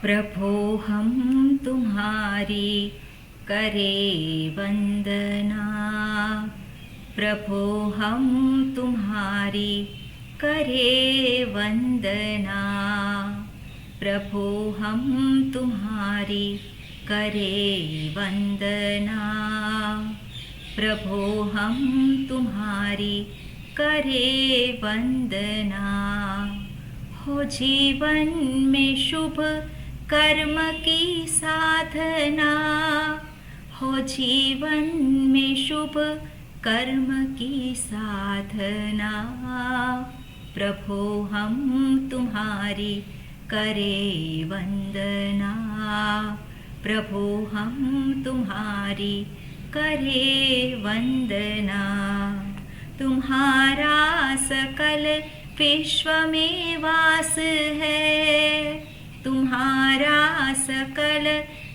प्रभो हम तुम्हारी करे वंदना। प्रभो हम तुम्हारी करे वंदना। प्रभो हम तुम्हारी करे वंदना। प्रभो हम तुम्हारी करे वंदना। हो जीवन में शुभ कर्म की साधना। हो जीवन में शुभ कर्म की साधना। प्रभो हम तुम्हारी करे वंदना। प्रभो हम तुम्हारी करे वंदना। तुम्हारा सकल विश्व में वास है। तुम्हारा सकल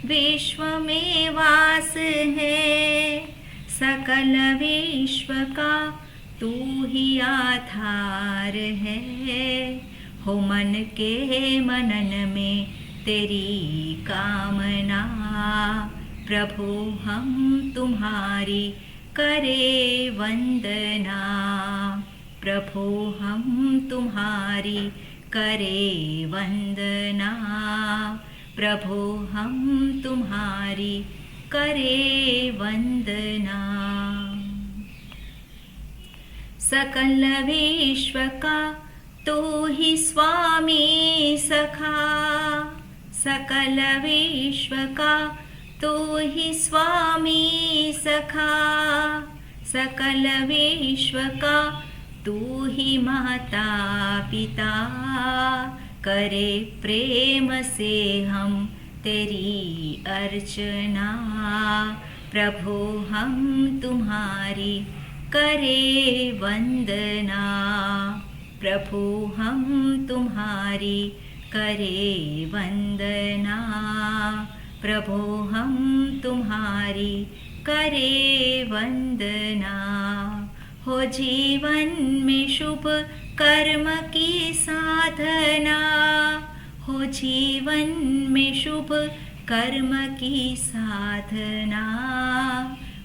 विश्व में वास है। सकल विश्व का तू ही आधार है। हो मन के मनन में तेरी कामना। प्रभु हम तुम्हारी करे वंदना। प्रभु हम तुम्हारी करे वंदना। प्रभु हम तुम्हारी करे वंदना। सकल विश्व का तू ही स्वामी सखा। सकल विश्व का तू ही स्वामी सखा। सकल विश्व का तू ही माता पिता। करे प्रेम से हम तेरी अर्चना। प्रभु हम तुम्हारी करे वंदना। प्रभु हम तुम्हारी करे वंदना। प्रभु हम तुम्हारी करे वंदना। हो जीवन में शुभ कर्म की साधना। हो जीवन में शुभ कर्म की साधना।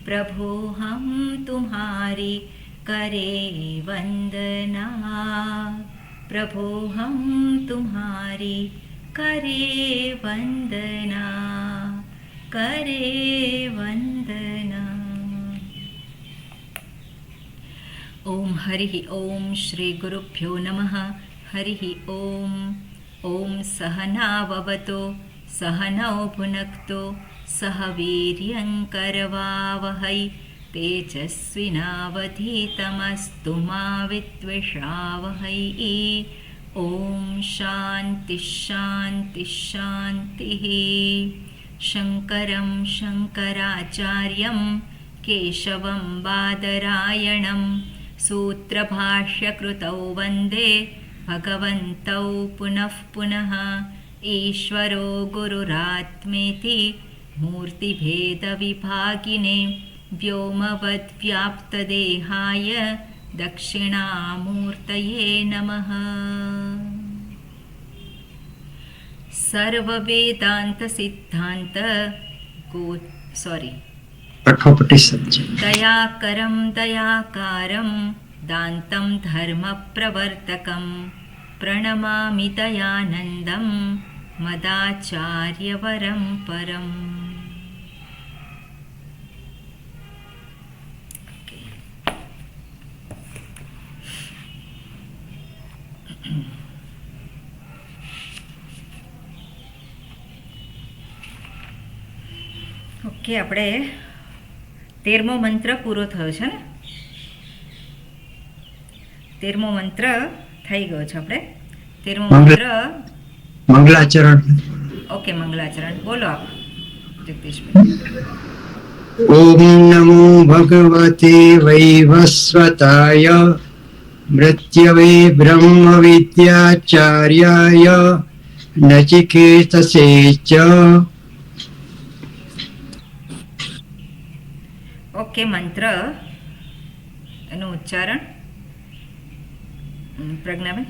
प्रभु हम तुम्हारी करे वंदना। प्रभु हम तुम्हारी करे वंदना। करे वंदना। ओम हरि ओम श्री गुरुभ्यो नमः। हरि ओम। ओम सहनाववतु सहनौ भुनक्तु सह वीर्यं करवावहै तेजस्विनावधीतमस्तु मा विद्विषावहै। ओम शांति शांति शांतिः। शंकरं शंकराचार्यं केशवं बादरायणं सूत्रभाष्यकृतौ वन्दे भगवन्तौ पुनः पुनः। ईश्वरो गुरुरात्मेति मूर्तिभेदविभागिने व्योमवद्व्याप्तदेहाय दक्षिणामूर्तये नमः। सर्ववेदान्तसिद्धान्त दयाकरं दयाकारं दान्तं धर्मप्रवर्तकं प्रणमामि दयानन्दं मदाचार्यवरं परम्। ઓકે, આપણે 13મો મંત્ર પૂરો થયો છે ને? 13મો મંત્ર થઈ ગયો છે. આપણે 13મો મંત્ર મંગલાચરણ. ઓકે, મંગલાચરણ બોલો આપ જગદીશભાઈ. ઓમ નમો ભગવતે વૈવસ્વતાય મૃત્યવે બ્રહ્મ વિદ્યાચાર્યાય નચિકેતસે ચ. ઓકે, મંત્ર એનું ઉચ્ચારણ પ્રજ્ઞાબેન.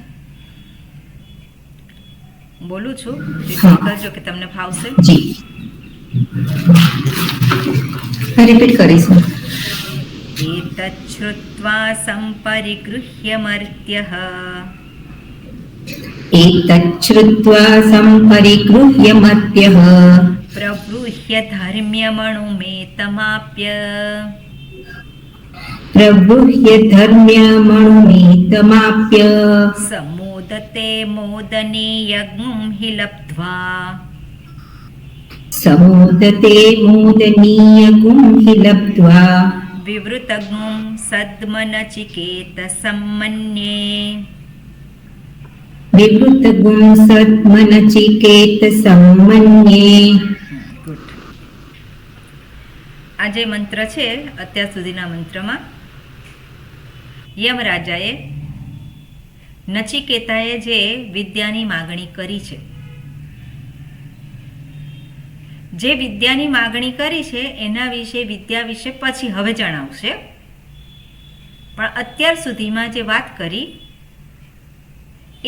હું બોલું છું, હા. રિપીટ કરજો કે તમને ફાવશે. જી રિપીટ કરીશું. एतच्छ्रुत्वा सम्परिगृह्य मर्त्यः एतच्छ्रुत्वा सम्परिगृह्य मर्त्यः प्रबृह्य धर्म्यमणुमेतमाप्य प्रबृह्य धर्म्यमणुमेतमाप्य समोदते मोदनीयग्ं हि लब्ध्वा समोदते मोदनीयगुं हि लब्ध्वा विवृतग्ं सद्मनचिकेतसम्मन्ये विवृतगुं सद्मनचिकेतसम्मन्ये. ગુડ. આ જે મંત્ર છે અત્યાર સુધીના મંત્રમાં યમરાજાએ નચિકેતાએ જે વિદ્યાની માગણી કરી છે, જે વિદ્યાની માગણી કરી છે એના વિશે, વિદ્યા વિશે પછી હવે જણાવશે. પણ અત્યાર સુધીમાં જે વાત કરી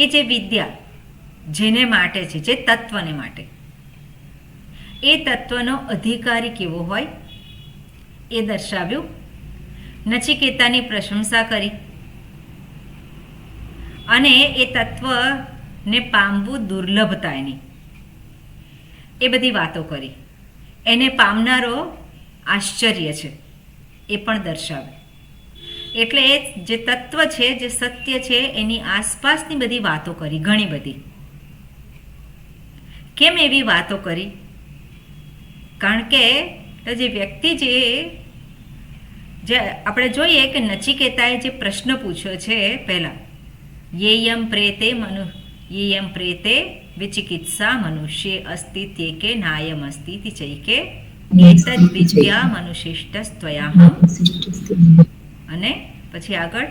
એ જે વિદ્યા જેને માટે છે, જે તત્વને માટે, એ તત્વનો અધિકારી કેવો હોય એ દર્શાવ્યું. નચિકેતાની પ્રશંસા કરી અને એ તત્વને પામવું દુર્લભતા એની, એ બધી વાતો કરી. એને પામનારો આશ્ચર્ય છે એ પણ દર્શાવે. એટલે જે તત્વ છે, જે સત્ય છે, એની આસપાસની બધી વાતો કરી, ઘણી બધી. કેમ એવી વાતો કરી? કારણ કે જે વ્યક્તિ જે આપણે જોઈએ કે નચિકેતાએ જે પ્રશ્ન પૂછ્યો છે પહેલા, યેયમ પ્રેતે વિચિકિત્સા મનુષ્ય અસ્તિ તે કે નાયમ અસ્તિ તિ ચૈકે એતદ વિદ્યા મનુશિષ્ટસ્ત્વયાહમ. અને પછી આગળ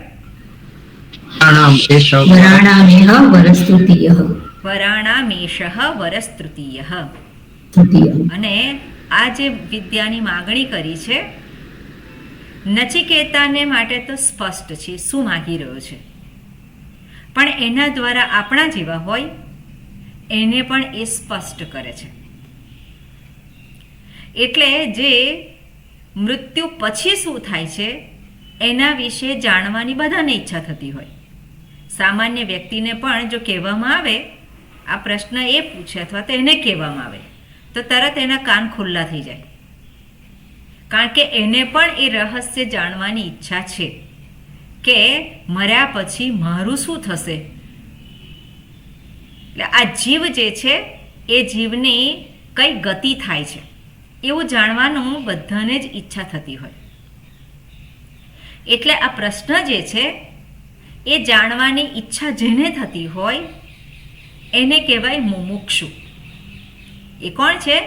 વરાણામેહ વરસ્તુતિયઃ વરાણામેષઃ વરસ્તૃતીયઃ. અને આ જે વિદ્યાની માગણી કરી છે નચિકેતાને માટે તો સ્પષ્ટ છે શું માગી રહ્યો છે, પણ એના દ્વારા આપણા જેવા હોય એને પણ એ સ્પષ્ટ કરે છે. એટલે જે મૃત્યુ પછી શું થાય છે એના વિશે જાણવાની બધાને ઈચ્છા થતી હોય. સામાન્ય વ્યક્તિને પણ જો કહેવામાં આવે, આ પ્રશ્ન એ પૂછે અથવા તો એને કહેવામાં આવે તો તરત એના કાન ખુલ્લા થઈ જાય, કારણ કે એને પણ એ રહસ્ય જાણવાની ઈચ્છા છે કે મર્યા પછી મારું શું થશે. એટલે આ જીવ જે છે એ જીવની કઈ ગતિ થાય છે એવું જાણવાનું બધાને જ ઈચ્છા થતી હોય. એટલે આ પ્રશ્ન જે છે એ જાણવાની ઈચ્છા જેને થતી હોય એને કહેવાય મુમુક્ષુ. એ કોણ છે?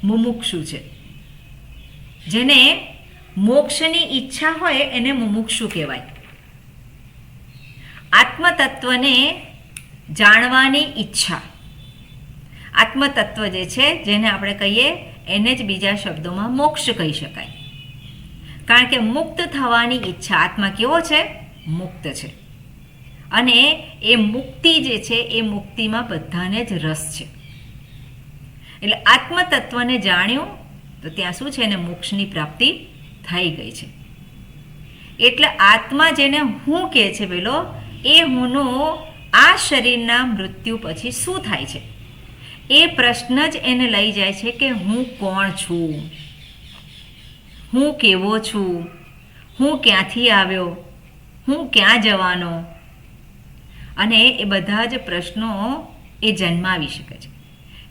મુમુક્ષુ છે. જેને મોક્ષની ઈચ્છા હોય એને મુમુક્ષુ કહેવાય. આત્મતત્વને જાણવાની ઈચ્છા, આત્મતત્વ જે છે જેને આપણે કહીએ એને જ બીજા શબ્દોમાં મોક્ષ કહી શકાય. કારણ કે મુક્ત થવાની ઈચ્છા, આત્મા કેવો છે? મુક્ત છે. અને એ મુક્તિ જે છે એ મુક્તિમાં બધાને જ રસ છે. એટલે આત્મતત્વને જાણ્યું તો ત્યાં શું છે, એને મોક્ષની પ્રાપ્તિ થઈ ગઈ છે. એટલે આત્મા જેને હું કહે છે પેલો, એ હુંનો આ શરીરના મૃત્યુ પછી શું થાય છે એ પ્રશ્ન જ એને લઈ જાય છે કે હું કોણ છું, હું કેવો છું, હું ક્યાંથી આવ્યો, હું ક્યાં જવાનો. અને એ બધા જ પ્રશ્નો એ જન્માવી શકે છે.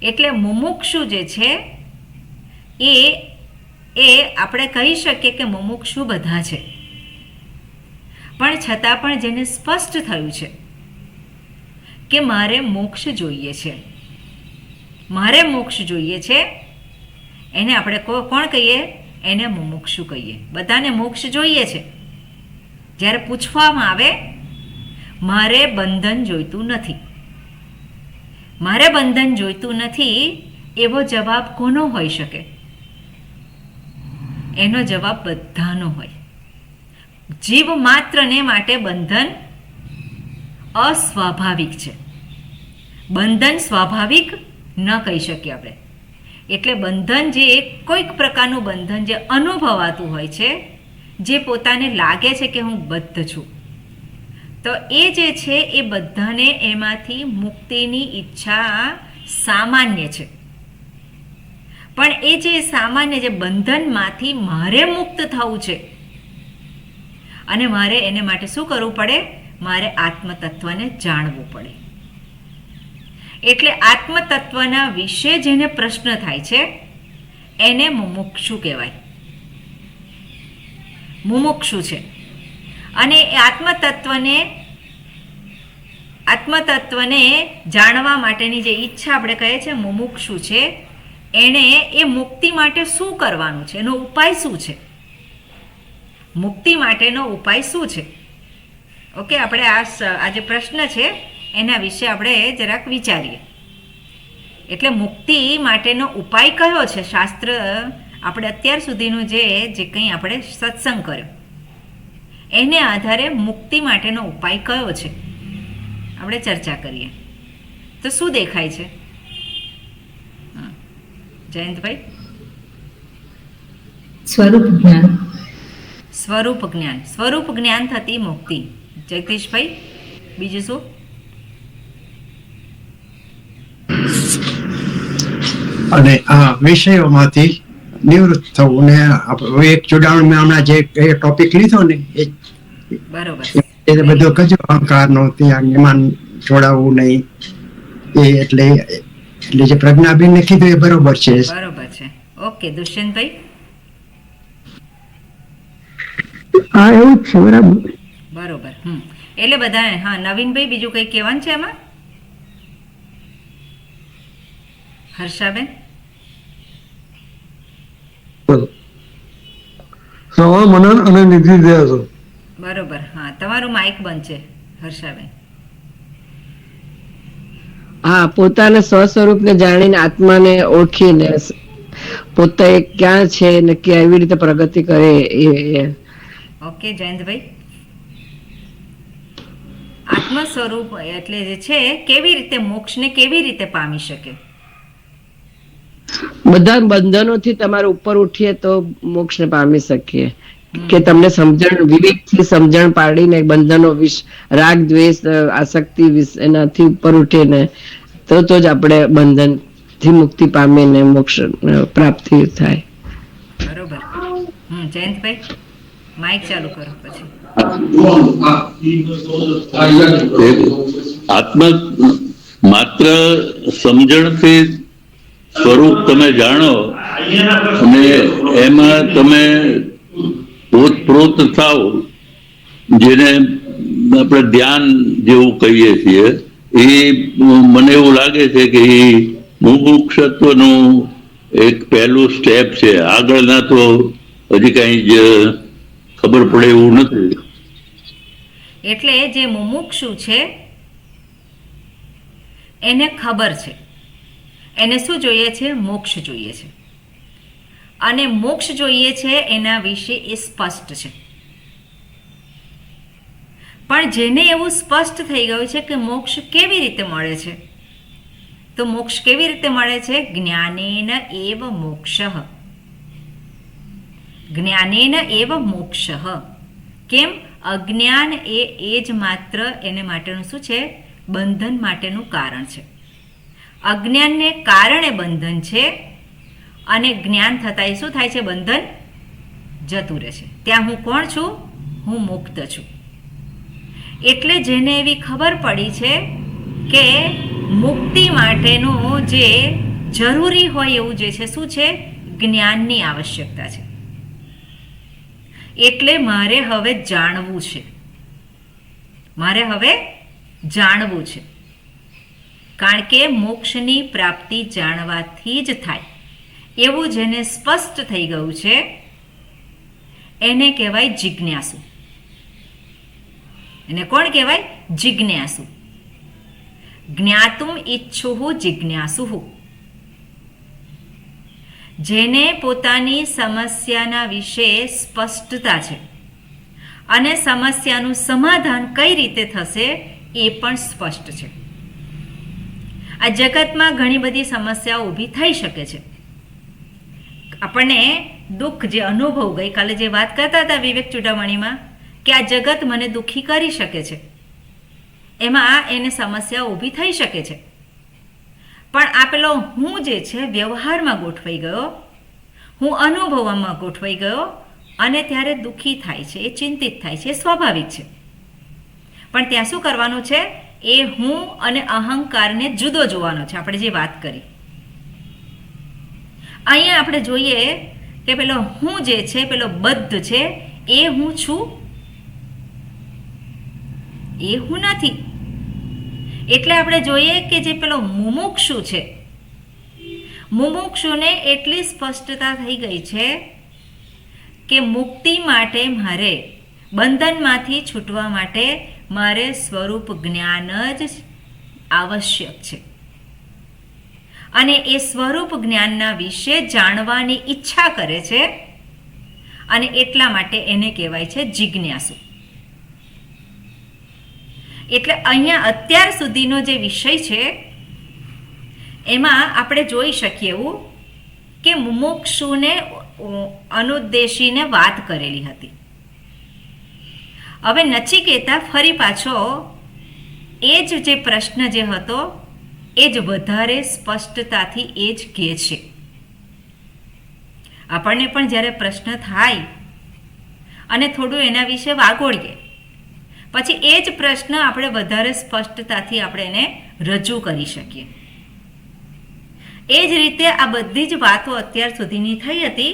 એટલે મુમુક્ષુ જે છે એ આપણે કહી શકીએ કે મુમુક્ષુ બધા છે, પણ છતાં પણ જેને સ્પષ્ટ થયું છે કે મારે મોક્ષ જોઈએ છે, મારે મોક્ષ જોઈએ છે, એને આપણે કોણ કહીએ? એને મુમુક્ષુ કહીએ. બધાને મોક્ષ જોઈએ છે. જ્યારે પૂછવામાં આવે મારે બંધન જોઈતું નથી, મારે બંધન જોઈતું નથી, એવો જવાબ કોનો હોઈ શકે? એનો જવાબ બધાનો હોય. જીવ માત્રને માટે બંધન અસ્વાભાવિક છે. બંધન સ્વાભાવિક ન કહી શકીએ આપણે. એટલે બંધન જે કોઈક પ્રકારનું બંધન જે અનુભવાતું હોય છે, જે પોતાને લાગે છે કે હું બદ્ધ છું, તો એ જે છે એ બધાને એમાંથી મુક્તિની ઈચ્છા સામાન્ય છે. પણ એ જે સામાન્ય જે બંધનમાંથી મારે મુક્ત થવું છે અને મારે એને માટે શું કરવું પડે? મારે આત્મતત્વને જાણવું પડે. એટલે આત્મતત્વના વિશે જેને પ્રશ્ન થાય છે એને મુમુક્ષુ કહેવાય. મુમુક્ષુ છે. અને એ આત્મતત્વને જાણવા માટેની જે ઈચ્છા આપણે કહીએ છીએ મુમુક્ષુ છે, એણે એ મુક્તિ માટે શું કરવાનું છે, એનો ઉપાય શું છે? મુક્તિ માટેનો ઉપાય શું છે? ઓકે, આપણે આ જે પ્રશ્ન છે એના વિશે આપણે જરાક વિચારીએ. એટલે મુક્તિ માટેનો ઉપાય કયો છે? શાસ્ત્ર આપણે અત્યાર સુધીનું જે કંઈ આપણે સત્સંગ કર્યો એને આધારે મુક્તિ માટેનો ઉપાય કયો છે આપણે ચર્ચા કરીએ. તો શું દેખાય છે જયંતભાઈ? સ્વરૂપ જ્ઞાન. સ્વરૂપ જ્ઞાન. સ્વરૂપ જ્ઞાન થતી મુક્તિ. જગદીશભાઈ, બીજું શું? અને આ વિષયોમાંથી નિવૃત્ત થવું ને એક જોડાણ મેં હમણાં જે ટોપિક લીધો ને એ બરોબર. એ બધો કજો અહંકારનો ત્યાં એમાં જોડાવવું નહીં. એ એટલે જે પ્રજ્ઞાબેનને કીધું એ બરોબર છે. બરોબર છે. ઓકે, દુષ્યંતભાઈ? હા, એવું જ છે. બરાબર. બરોબર. એટલે બધા. હા, નવીનભાઈ, બીજું કંઈ કહેવાનું છે એમાં? હર્ષાબેન? સવા મનન અને નિધિ ધ્યાસ. બરોબર. હા, તમારું માઇક બંધ છે હર્ષાબેન. હા, પોતાના સ્વસ્વરૂપને જાણીને આત્માને ઓળખીને પોતે ક્યાં છે ને કેવી રીતે પ્રગતિ કરે એ. ઓકે, જયંતભાઈ? આત્મ સ્વરૂપ એટલે જે છે કેવી રીતે મોક્ષને કેવી રીતે પામી શકે? બધા બંધનોથી તમારે ઉપર ઉઠીએ તો મોક્ષને પામી શકીએ. કે તમને સમજણ, વિવેકથી સમજણ પાડીને બંધનો રાગ, દ્વેષ, આસક્તિ એનાથી ઉપર ઉઠીને તો જ આપણે બંધનથી મુક્તિ પામીને મોક્ષ પ્રાપ્તિ થાય. બરોબર. જયંતભાઈ, માઇક ચાલુ કરો પછી. આત્મ માત્ર સમજણથી સ્વરૂપ તમે જાણો અને એમાં તમે ઓતપ્રોત થાવ, જેને આપણે ધ્યાન જેવું કહીએ છીએ, એ મને એવું લાગે છે કે એ મુમુક્ષત્વનું એક પહેલું સ્ટેપ છે. આગળના તો હજી કઈ જ ખબર પડે એવું નથી. એટલે જે મુમુક્ષુ છે એને ખબર છે એને શું જોઈએ છે? મોક્ષ જોઈએ છે. અને મોક્ષ જોઈએ છે એના વિશે એ સ્પષ્ટ છે. પણ જેને એવું સ્પષ્ટ થઈ ગયું છે કે મોક્ષ કેવી રીતે મળે છે, તો મોક્ષ કેવી રીતે મળે છે? જ્ઞાનેન એવ મોક્ષઃ. જ્ઞાનેન એવ મોક્ષઃ. કેમ? અજ્ઞાન એ જ માત્ર એને માટેનું શું છે? બંધન માટેનું કારણ છે. અજ્ઞાનને કારણે બંધન છે અને જ્ઞાન થતાં શું થાય છે? બંધન જતું રહે છે. ત્યાં હું કોણ છું? હું મુક્ત છું. એટલે જેને એવી ખબર પડી છે કે મુક્તિ માટેનું જે જરૂરી હોય એવું જે છે શું છે? જ્ઞાનની આવશ્યકતા છે. એટલે મારે હવે જાણવું છે. મારે હવે જાણવું છે. કારણ કે મોક્ષની પ્રાપ્તિ જાણવાથી જ થાય એવું જેને સ્પષ્ટ થઈ ગયું છે એને કહેવાય જિજ્ઞાસુ. એને કોણ કહેવાય? જિજ્ઞાસુ. જ્ઞાતુમ ઈચ્છુઃ જિજ્ઞાસુઃ. જેને પોતાની સમસ્યાના વિશે સ્પષ્ટતા છે અને સમસ્યાનું સમાધાન કઈ રીતે થશે એ પણ સ્પષ્ટ છે. આ જગતમાં ઘણી બધી સમસ્યાઓ ઊભી થઈ શકે છે. આપણને દુઃખ જે અનુભવ ગઈકાલે જે વાત કરતા હતા વિવેક ચૂડામણીમાં કે આ જગત મને દુઃખી કરી શકે છે, એમાં એને સમસ્યાઓ ઊભી થઈ શકે છે. પણ આ પેલો હું જે છે વ્યવહારમાં ગોઠવાઈ ગયો, હું અનુભવવામાં ગોઠવાઈ ગયો અને ત્યારે દુઃખી થાય છે, એ ચિંતિત થાય છે, એ સ્વાભાવિક છે. પણ ત્યાં શું કરવાનું છે? એ હું અને અહંકારને જુદો જોવાનો છે. આપણે જે વાત કરી અહીંયા આપણે જોઈએ કે પેલો હું જે છે, પેલો બદ્ધ છે, એ હું છું, એ હું નથી. એટલે આપણે જોઈએ કે જે પેલો મુમુક્ષુ છે, મુમુક્ષુને એટલી સ્પષ્ટતા થઈ ગઈ છે કે મુક્તિ માટે મારે, બંધનમાંથી છૂટવા માટે મારે સ્વરૂપ જ્ઞાન જ આવશ્યક છે. અને એ સ્વરૂપ જ્ઞાનના વિશે જાણવાની ઈચ્છા કરે છે અને એટલા માટે એને કહેવાય છે જિજ્ઞાસુ. એટલે અહીંયા અત્યાર સુધીનો જે વિષય છે એમાં આપણે જોઈ શકીએ એવું કે મુમુક્ષુને અનુદ્દેશીને વાત કરેલી હતી. હવે નચિકેતા ફરી પાછો એ જ જે પ્રશ્ન જે હતો એ જ વધારે સ્પષ્ટતાથી એ જ કહે છે. આપણને પણ જ્યારે પ્રશ્ન થાય અને થોડું એના વિશે વાગોળીએ પછી એ જ પ્રશ્ન આપણે વધારે સ્પષ્ટતાથી આપણે એને રજૂ કરી શકીએ. એ જ રીતે આ બધી જ વાતો અત્યાર સુધીની થઈ હતી.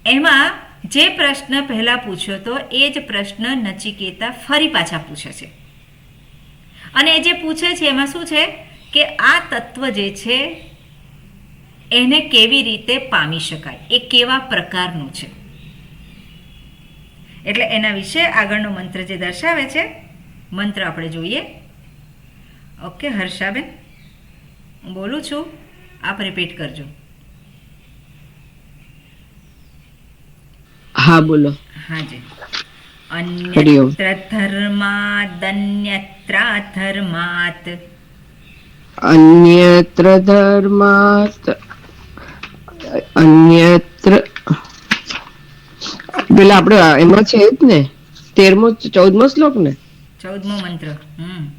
એમાં જે પ્રશ્ન પહેલા પૂછ્યો હતો એ જ પ્રશ્ન નચિકેતા ફરી પાછા પૂછે છે. અને એ જે પૂછે છે એમાં શું છે કે આ તત્વ જે છે એને કેવી રીતે પામી શકાય, એ કેવા પ્રકારનું છે. એટલે એના વિશે આગળનો મંત્ર જે દર્શાવે છે, મંત્ર આપણે જોઈએ. ઓકે હર્ષાબેન, હું બોલું છું, આપ રિપીટ કરજો. હા બોલો. હાજી. અન્યત્ર ધર્માદન્યત્રાધર્માત. અન્યત્ર ધર્માત અન્યત્ર, પેલા આપણે એમાં છે જ ને 13મો 14મો શ્લોક ને 14મો મંત્ર.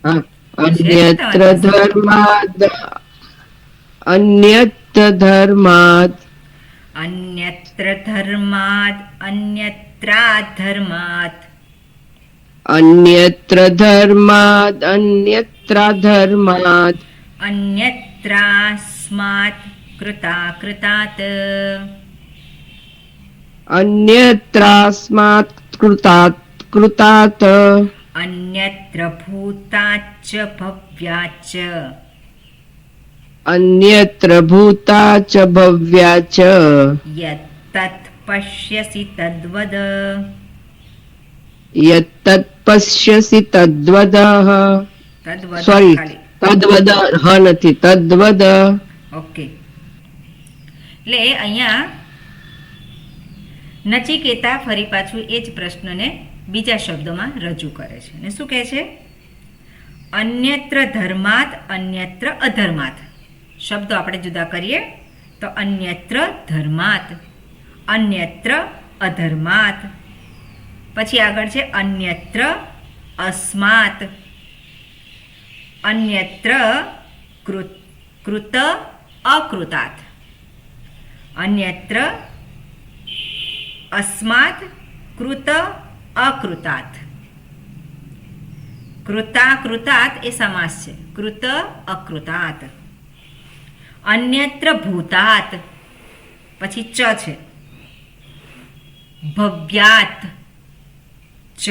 હા. અન્યત્ર ધર્માદ અન્યત્ર ધર્માદ અન્યત્ર ધર્માદ અન્યત્રાધર્માત. અન્યત્ર ધર્માદ અન્યત્રાધર્માદ અન્યત્રાસ્માત કૃતાકૃતાત. અન્યત્રાસ્માત કૃતાત કૃતાત અન્યત્ર ભૂતાચ્ચ ભવ્યાચ્ચ. અન્યત્ર ભૂતા ચ ભવ્યા ચ યત્તત્ પશ્યસી તદ્વદ. યત્તત્ પશ્યસી તદ્વદઃ. તદ્વદ સોરી, ખાલી. તદ્વદ હ નથી, તદ્વદ. ઓકે. એટલે અહીંયા નચિકેતા ફરી પાછું એ જ પ્રશ્નને બીજા શબ્દોમાં રજૂ કરે છે અને શું કહે છે? અન્યત્ર ધર્માત અન્યત્ર અધર્માત. શબ્દો આપણે જુદા કરીએ તો અન્યત્ર ધર્માત, અન્યત્ર અધર્માત. પછી આગળ છે અન્યત્ર અસ્માત, અન્યત્ર કૃત અકૃતાત. અન્યત્ર અસ્માત કૃત અકૃતાત. કૃતાકૃતાત એ સમાસ છે, કૃત અકૃતાત. અન્યત્ર ભૂતાત, પછી ચ છે, ભવ્યાત ચ.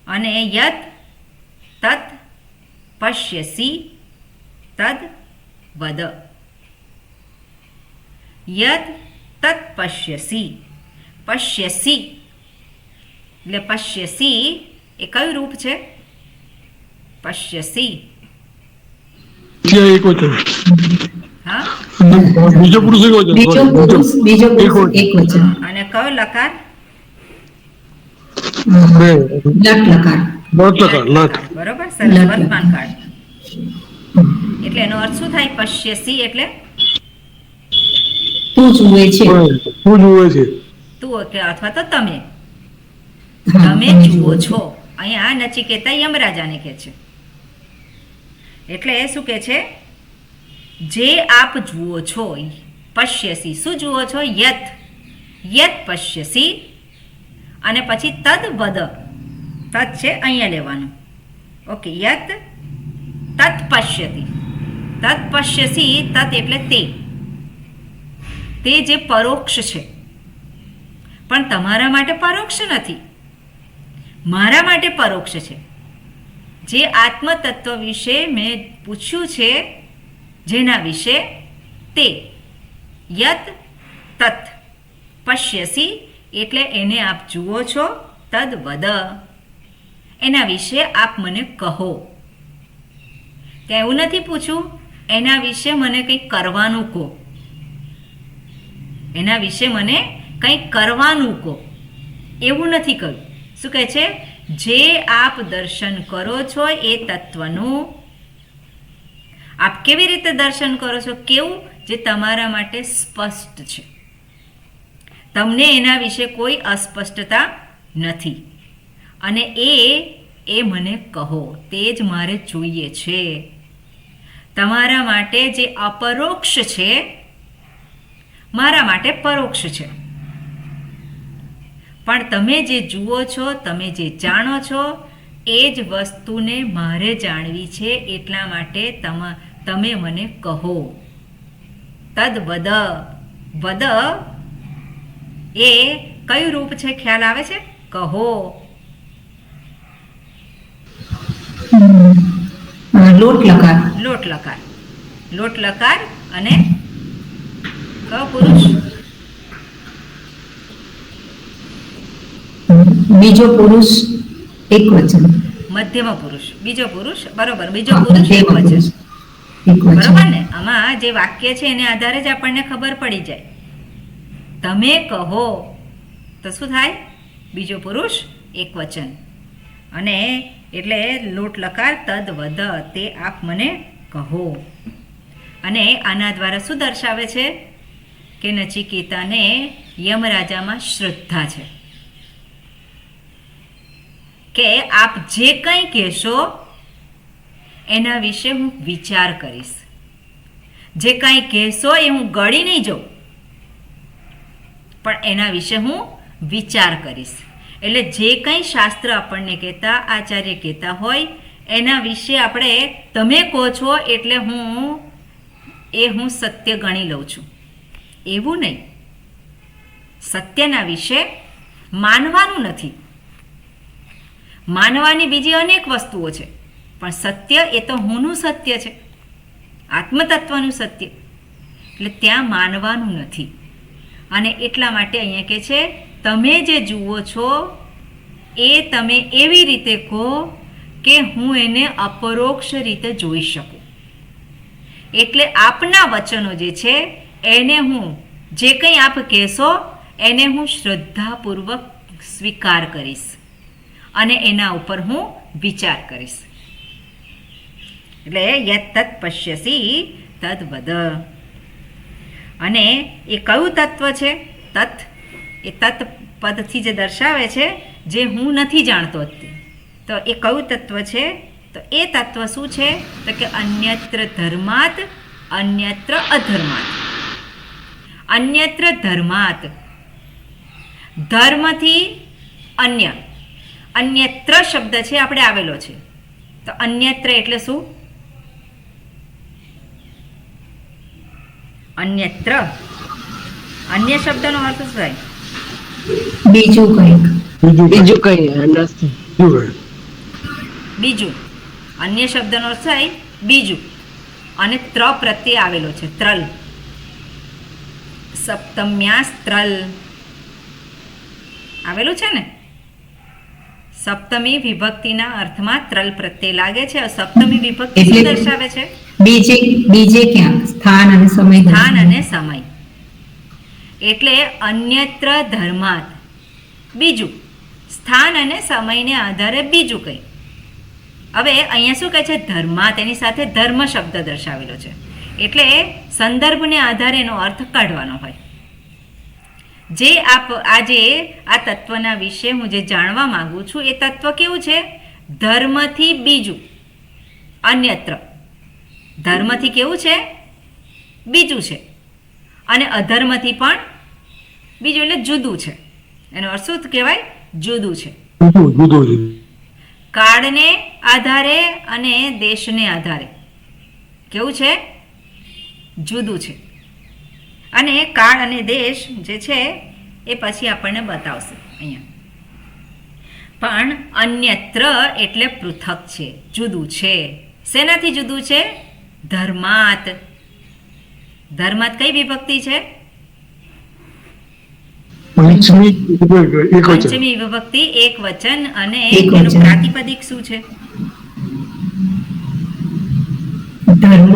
અને યત તત પશ્યસી તદ વદ. યત તત પશ્યસી. પશ્યસી એટલે પશ્યસી એ કયું રૂપ છે? પશ્યસી. એકવચન. હા, બીજો પુરુષ એકવચન. બીજો પુરુષ એક વચન. અને કયો લકાર? બે. લટ લકાર. લટ લકાર, લટ. બરોબર, સરસ. વર્તમાન કાળ. એટલે એનો અર્થ શું થાય? પશ્યસી એટલે તું જુએ છે. તું જુએ છે. તું કે અથવા તો તમે તમે જુઓ છો. અહીંયા નચિકેતા યમરાજાને કહે છે. એટલે શું કહે છે? જે આપ જુઓ છો, પશ્યસી. શું જુઓ છો? યત યત પશ્યસી. અને પછી તદ વદ. તદ છે અહીંયા લેવાનું. ઓકે, યત તત પશ્યતિ. તત પશ્યસી. તત એટલે તે જે પરોક્ષ છે, પણ તમારા માટે પરોક્ષ નથી, મારા માટે પરોક્ષ છે. જે આત્મતત્વ વિશે મેં પૂછ્યું છે, જેના વિશે, તે યત તત પશ્યસી એટલે એને આપ જુઓ છો. તદ વદ એના વિશે આપ મને કહો. ત્યાં એવું નથી પૂછ્યું એના વિશે મને કંઈક કરવાનું કહો, એના વિશે મને કંઈક કરવાનું કહો, એવું નથી કહ્યું. શું કહે છે? જે આપ દર્શન કરો છો એ તત્વનું આપ કેવી રીતે દર્શન કરો છો? કેવું? જે તમારા માટે સ્પષ્ટ છે, તમને એના વિશે કોઈ અસ્પષ્ટતા નથી, અને એ મને કહો. તે જ મારે જોઈએ છે. તમારા માટે જે અપરોક્ષ છે, મારા માટે પરોક્ષ છે. પણ તમે જે જુઓ છો, તમે જે જાણો છો, એ જ વસ્તુને મારે જાણવી છે. એટલા માટે તમે મને કહો. તદ વદ. વદ એ કયું રૂપ છે? ખ્યાલ આવે છે? કહો. લોટ લકાર. લોટ લકાર. લોટ લકાર અને ક પુરુષ. બીજો પુરુષ એક વચન. મધ્યમ પુરુષ. બીજો પુરુષ. બરોબર. બીજો પુરુષ એક વચન. એક બરોબર વચન. ને? આમાં જે વાક્ય છે એને આધારે જ આપણને ખબર પડી જાય. તમે કહો તો શું થાય? બીજો પુરુષ એક વચન. અને એટલે લોટ લકાર તદ વદ. તે આપ મને કહો. અને આના દ્વારા શું દર્શાવે છે? કે નચિકેતાને યમરાજામાં શ્રદ્ધા છે, કે આપ જે કંઈ કહેશો એના વિશે હું વિચાર કરીશ. જે કંઈ કહેશો એ હું ગળી નહીં જાઉં, પણ એના વિશે હું વિચાર કરીશ. એટલે જે કંઈ શાસ્ત્ર આપણને કહેતા, આચાર્ય કહેતા હોય, એના વિશે આપણે તમે કહો છો એટલે હું સત્ય ગણી લઉં છું, એવું નહીં. સત્યના વિશે માનવાનું નથી. માનવાની બીજી અનેક વસ્તુઓ છે, પણ સત્ય એ તો હુંનું સત્ય છે, આત્મતત્વનું સત્ય. એટલે ત્યાં માનવાનું નથી. અને એટલા માટે અહીંયા કહે છે તમે જે જુઓ છો એ તમે એવી રીતે કહો કે હું એને અપરોક્ષ રીતે જોઈ શકું. એટલે આપના વચનો જે છે એને હું, જે કંઈ આપ કહેશો એને હું શ્રદ્ધાપૂર્વક સ્વીકાર કરીશ અને એના ઉપર હું વિચાર કરીશ. એટલે યત તત પશ્યસી તદ વદ. અને એ કયું તત્વ છે? તત. એ તત પદથી જે દર્શાવે છે જે હું નથી જાણતો હતી, તો એ કયું તત્વ છે? તો એ તત્વ શું છે? તો કે અન્યત્ર ધર્માત અન્યત્ર અધર્માત. અન્યત્ર ધર્માત, ધર્મથી અન્ય. અન્યત્ર શબ્દ છે આપણે આવેલો છે, તો અન્યત્ર એટલે શું? અન્યત્ર. અન્ય શબ્દનો અર્થ શું થાય? બીજું કંઈક. બીજું કઈ નથી. બીજું. અન્ય શબ્દનો અર્થ થાય બીજું. અને ત્ર પ્રત્યે આવેલો છે, ત્રલ. સપ્તમ્યાસ ત્રલ આવેલું છે ને. સપ્તમી વિભક્તિના અર્થમાં ત્રલ પ્રત્યે લાગે છે. સપ્તમી વિભક્તિ શું એટલે- દર્શાવે છે? બીજે ક્યાં? સ્થાન અને સમય. સ્થાન અને સમય. એટલે અન્યત્ર ધર્માત બીજું, સ્થાન અને સમયને આધારે બીજું કંઈ. હવે અહીંયા શું કહે છે? ધર્મા, તેની સાથે ધર્મ શબ્દ દર્શાવેલો છે, એટલે સંદર્ભને આધારે એનો અર્થ કાઢવાનો હોય. જે આજે આ તત્વના વિશે હું જે જાણવા માંગુ છું એ તત્વ કેવું છે? ધર્મથી બીજું, અન્યત્ર. ધર્મથી કેવું છે? બીજું છે. અને અધર્મથી પણ બીજું, એટલે જુદું છે. એનો અર્થ શું કહેવાય? જુદું છે. જુદો છે. કાળને આધારે અને દેશને આધારે કેવું છે? જુદું છે. અને કાળ અને દેશ જે છે એ પછી આપણને બતાવશે અહીંયા. પણ અન્યત્ર એટલે પૃથક છે, જુદું છે. શેનાથી જુદું છે? ધર્માત. ધર્માત કઈ વિભક્તિ છે? પંચમી એક વચન. પંચમી વિભક્તિ એક વચન. અને એક એનું વચન. પ્રાતિપદિક શું છે? ધર્મ.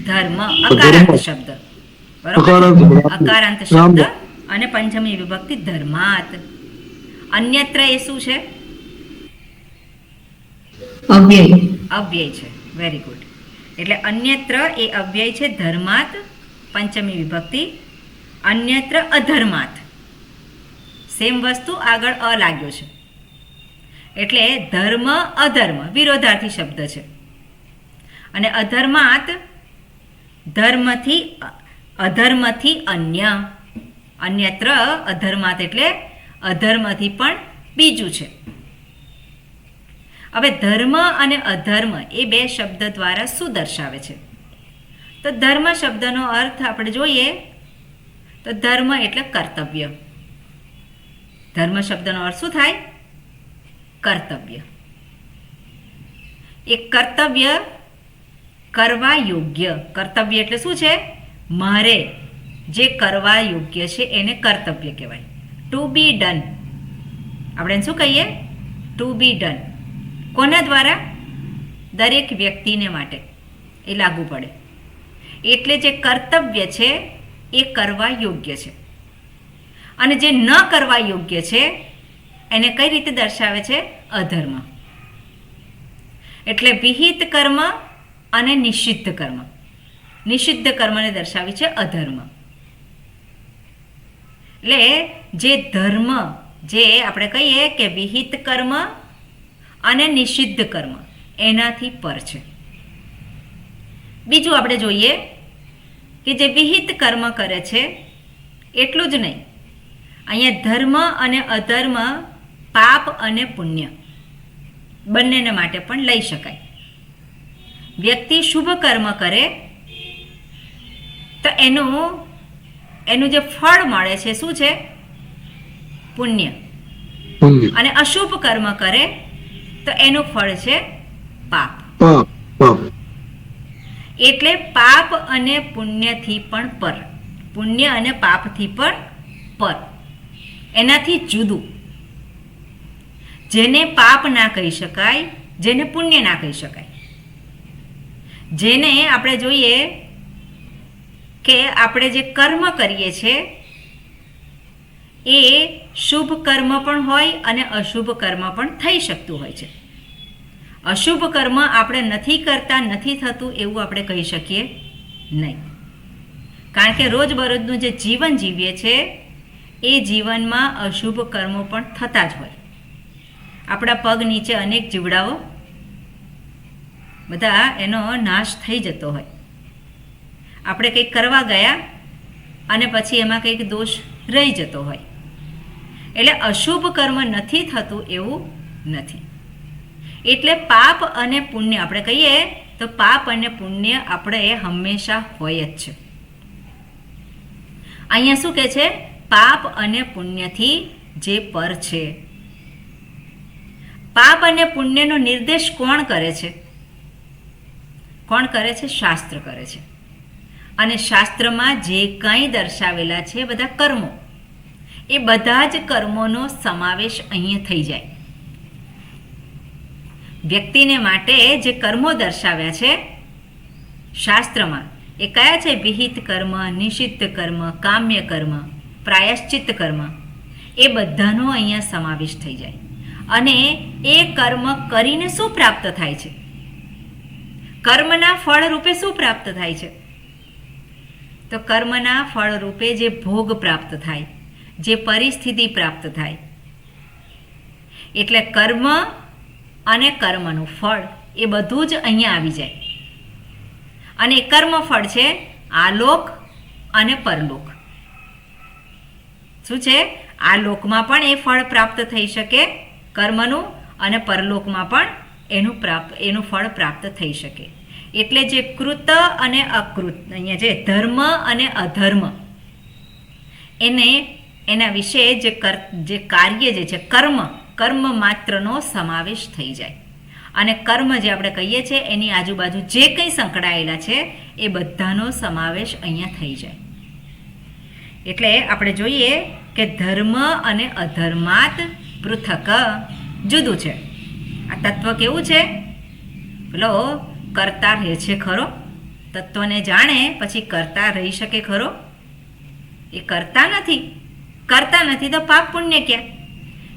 ધર્મ. અકારાંત શબ્દ. અકારાંત બરોબર? શબ્દ. અકારાંત રામ. શબ્દ અને પંચમી વિભક્તિ ધર્માત. અન્યત્ર એ શું છે? અવ્યય. અવ્યય છે. Very good. એટલે અન્યત્ર એ અવ્યય છે, ધર્માત પંચમી વિભક્તિ. અન્યત્ર અધર્માત. સેમ વસ્તુ, આગળ અ લાગ્યો છે, એટલે ધર્મ અધર્મ વિરોધાર્થી શબ્દ છે. અને અધર્માત ધર્મથી અધર્મથી અન્ય. અન્યત્ર અધર્માત એટલે અધર્મથી પણ બીજું છે. હવે ધર્મ અને અધર્મ એ બે શબ્દ દ્વારા શું દર્શાવે છે? તો ધર્મ શબ્દનો અર્થ આપણે જોઈએ તો ધર્મ એટલે કર્તવ્ય. ધર્મ શબ્દનો અર્થ શું થાય? કર્તવ્ય. એ કર્તવ્ય કરવા યોગ્ય. કર્તવ્ય એટલે શું છે? મારે જે કરવા યોગ્ય છે એને કર્તવ્ય કહેવાય. To be done. આપણે એને શું કહીએ? To be done. કોના દ્વારા? દરેક વ્યક્તિને માટે એ લાગુ પડે. એટલે જે કર્તવ્ય છે એ કરવા યોગ્ય છે. અને જે ન કરવા યોગ્ય છે એને કઈ રીતે દર્શાવે છે? અધર્મ. એટલે વિહિત કર્મ અને નિષિદ્ધ કર્મ. નિષિદ્ધ કર્મને દર્શાવી છે અધર્મ. એટલે જે ધર્મ, જે આપણે કહીએ કે વિહિત કર્મ અને નિષિદ્ધ કર્મ, એનાથી પર છે. બીજું આપણે જોઈએ કે જે વિહિત કર્મ કરે છે એટલું જ નહીં, અહીંયા ધર્મ અને અધર્મ, પાપ અને પુણ્ય બંનેને માટે પણ લઈ શકાય. વ્યક્તિ શુભ કર્મ કરે તો એનું જે ફળ મળે છે શું છે? પુણ્ય. પુણ્ય. અને અશુભ કર્મ કરે તો એનું ફળ છે પાપ. પાપ. પાપ. એટલે પાપ અને પુણ્યથી પણ પર, પુણ્ય અને પાપથી પણ પર, એનાથી જુદું. જેને પાપ ના કહી શકાય, જેને પુણ્ય ના કહી શકાય. જેને આપણે જોઈએ કે આપણે જે કર્મ કરીએ છીએ એ શુભ કર્મ પણ હોય અને અશુભ કર્મ પણ થઈ શકતું હોય છે. અશુભ કર્મ આપણે નથી કરતા, નથી થતું એવું આપણે કહી શકીએ નહીં. કારણ કે રોજબરોજનું જે જીવન જીવીએ છીએ એ જીવનમાં અશુભ કર્મો પણ થતા જ હોય. આપણા પગ નીચે અનેક જીવડાઓ બધા એનો નાશ થઈ જતો હોય. આપણે કંઈક કરવા ગયા અને પછી એમાં કંઈક દોષ રહી જતો હોય. એટલે અશુભ કર્મ નથી થતું એવું નથી. એટલે પાપ અને પુણ્ય આપણે કહીએ તો પાપ અને પુણ્ય આપણે હંમેશા હોય જ છે. અહીંયા શું કહે છે? પાપ અને પુણ્યથી જે પર છે. પાપ અને પુણ્યનો નિર્દેશ કોણ કરે છે? કોણ કરે છે? શાસ્ત્ર કરે છે. અને શાસ્ત્રમાં જે કંઈ દર્શાવેલા છે બધા કર્મો, એ બધા જ કર્મોનો સમાવેશ અહીંયા થઈ જાય. વ્યક્તિને માટે જે કર્મો દર્શાવ્યા છે શાસ્ત્રમાં એ કયા છે? વિહિત કર્મ, નિષિદ્ધ કર્મ, કામ્ય કર્મ, પ્રાયશ્ચિત કર્મ, એ બધાનો અહીંયા સમાવેશ થઈ જાય. અને એ કર્મ કરીને શું પ્રાપ્ત થાય છે? કર્મના ફળ રૂપે શું પ્રાપ્ત થાય છે? તો કર્મના ફળ રૂપે જે ભોગ પ્રાપ્ત થાય, જે પરિસ્થિતિ પ્રાપ્ત થાય, એટલે કર્મ અને કર્મનું ફળ એ બધું જ અહીંયા આવી જાય. અને કર્મ ફળ છે આલોક અને પરલોક. શું છે? આ લોકમાં પણ એ ફળ પ્રાપ્ત થઈ શકે કર્મનું, અને પરલોકમાં પણ એનું ફળ પ્રાપ્ત થઈ શકે. એટલે જે કૃત અને અકૃત, અહીંયા જે ધર્મ અને અધર્મ, એના વિશે જે કાર્ય જે છે કર્મ માત્રનો સમાવેશ થઈ જાય. અને કર્મ જે આપણે કહીએ છીએ એની આજુબાજુ જે કંઈ સંકળાયેલા છે એ બધાનો સમાવેશ અહીંયા થઈ જાય. એટલે આપણે જોઈએ કે ધર્મ અને અધર્માત પૃથક, જુદું છે. આ તત્વ કેવું છે? પેલો કરતા રહે છે ખરો? તત્વને જાણે પછી કરતા રહી શકે ખરો? એ કરતા નથી તો પાપ પુણ્ય ક્યાં?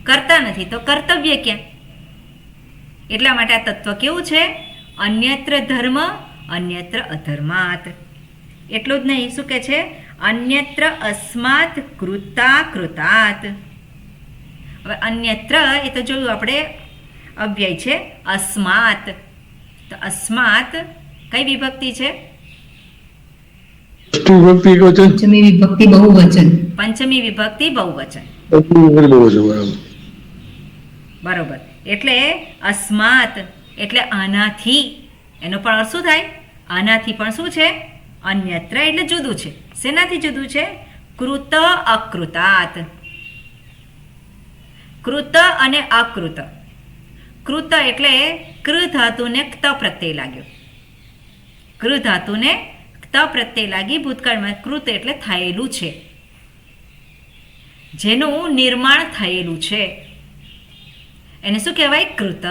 કરતા નથી તો કર્તવ્ય ક્યાં? એટલા માટે આ તત્વ કેવું છે? અન્યત્ર ધર્મ અન્યત્ર અધર્માત. એટલું જ નહીં, શું કે છે? અન્યત્ર અસ્માત કૃતા કૃતાત. હવે અન્યત્ર એ તો જોયું આપણે, અવ્યય છે અસ્માત. તો અસ્માત કઈ વિભક્તિ છે? વિભક્તિ એકવચન. પંચમી વિભક્તિ બહુવચન. પંચમી વિભક્તિ બહુવચન. બરોબર. એટલે અસ્માત એટલે આનાથી, એનો પણ અર્થ શું થાય? આનાથી પણ શું છે? અન્યત્ર એટલે જુદું છે. શેનાથી જુદું છે? કૃત અકૃતાત. કૃત અને અકૃત. કૃત એટલે કૃ ધાતુને ક્ત પ્રત્યય લાગ્યો. કૃ ધાતુને ક્ત પ્રત્યય લાગી ભૂતકાળમાં. કૃત એટલે થયેલું છે, જેનું નિર્માણ થયેલું છે, એને શું કહેવાય? કૃત.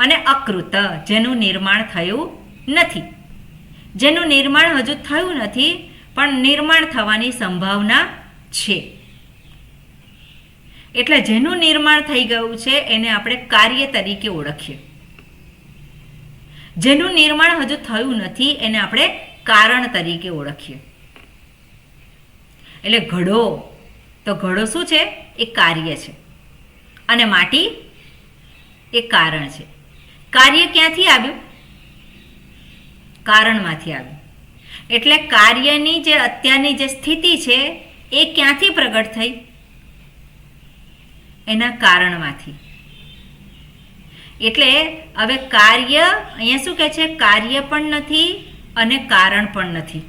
અને અકૃત જેનું નિર્માણ થયું નથી. જેનું નિર્માણ હજુ થયું નથી પણ નિર્માણ થવાની સંભાવના છે. એટલે જેનું નિર્માણ થઈ ગયું છે એને આપણે કાર્ય તરીકે ઓળખીએ. જેનું નિર્માણ હજુ થયું નથી એને આપણે કારણ તરીકે ઓળખીએ. એટલે ઘડો, તો ઘડો શું છે? એ કાર્ય છે. અને માટી એ કારણ છે. કાર્ય ક્યાંથી આવ્યું? કારણમાંથી આવ્યું. એટલે કાર્યની જે અત્યારની જે સ્થિતિ છે એ ક્યાંથી પ્રગટ થઈ? એના કારણમાંથી. એટલે હવે કાર્ય, અહીંયા શું કહે છે? કાર્ય પણ નથી અને કારણ પણ નથી.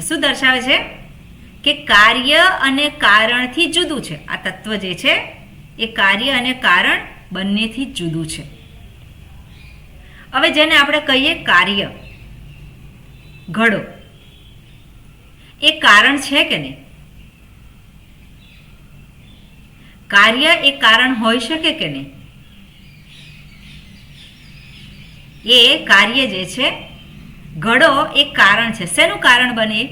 શું દર્શાવે છે? કે કાર્ય અને કારણથી જુદું છે. આ તત્વ જે છે એ કાર્ય અને કારણ બંનેથી જુદું છે. હવે જેને આપણે કહીએ કાર્ય, ઘડો, એ કારણ છે કે નહીં? કાર્ય એ કારણ હોઈ શકે કે નહીં? એ કાર્ય જે છે, ઘડો એ કારણ છે. શેનું કારણ બને?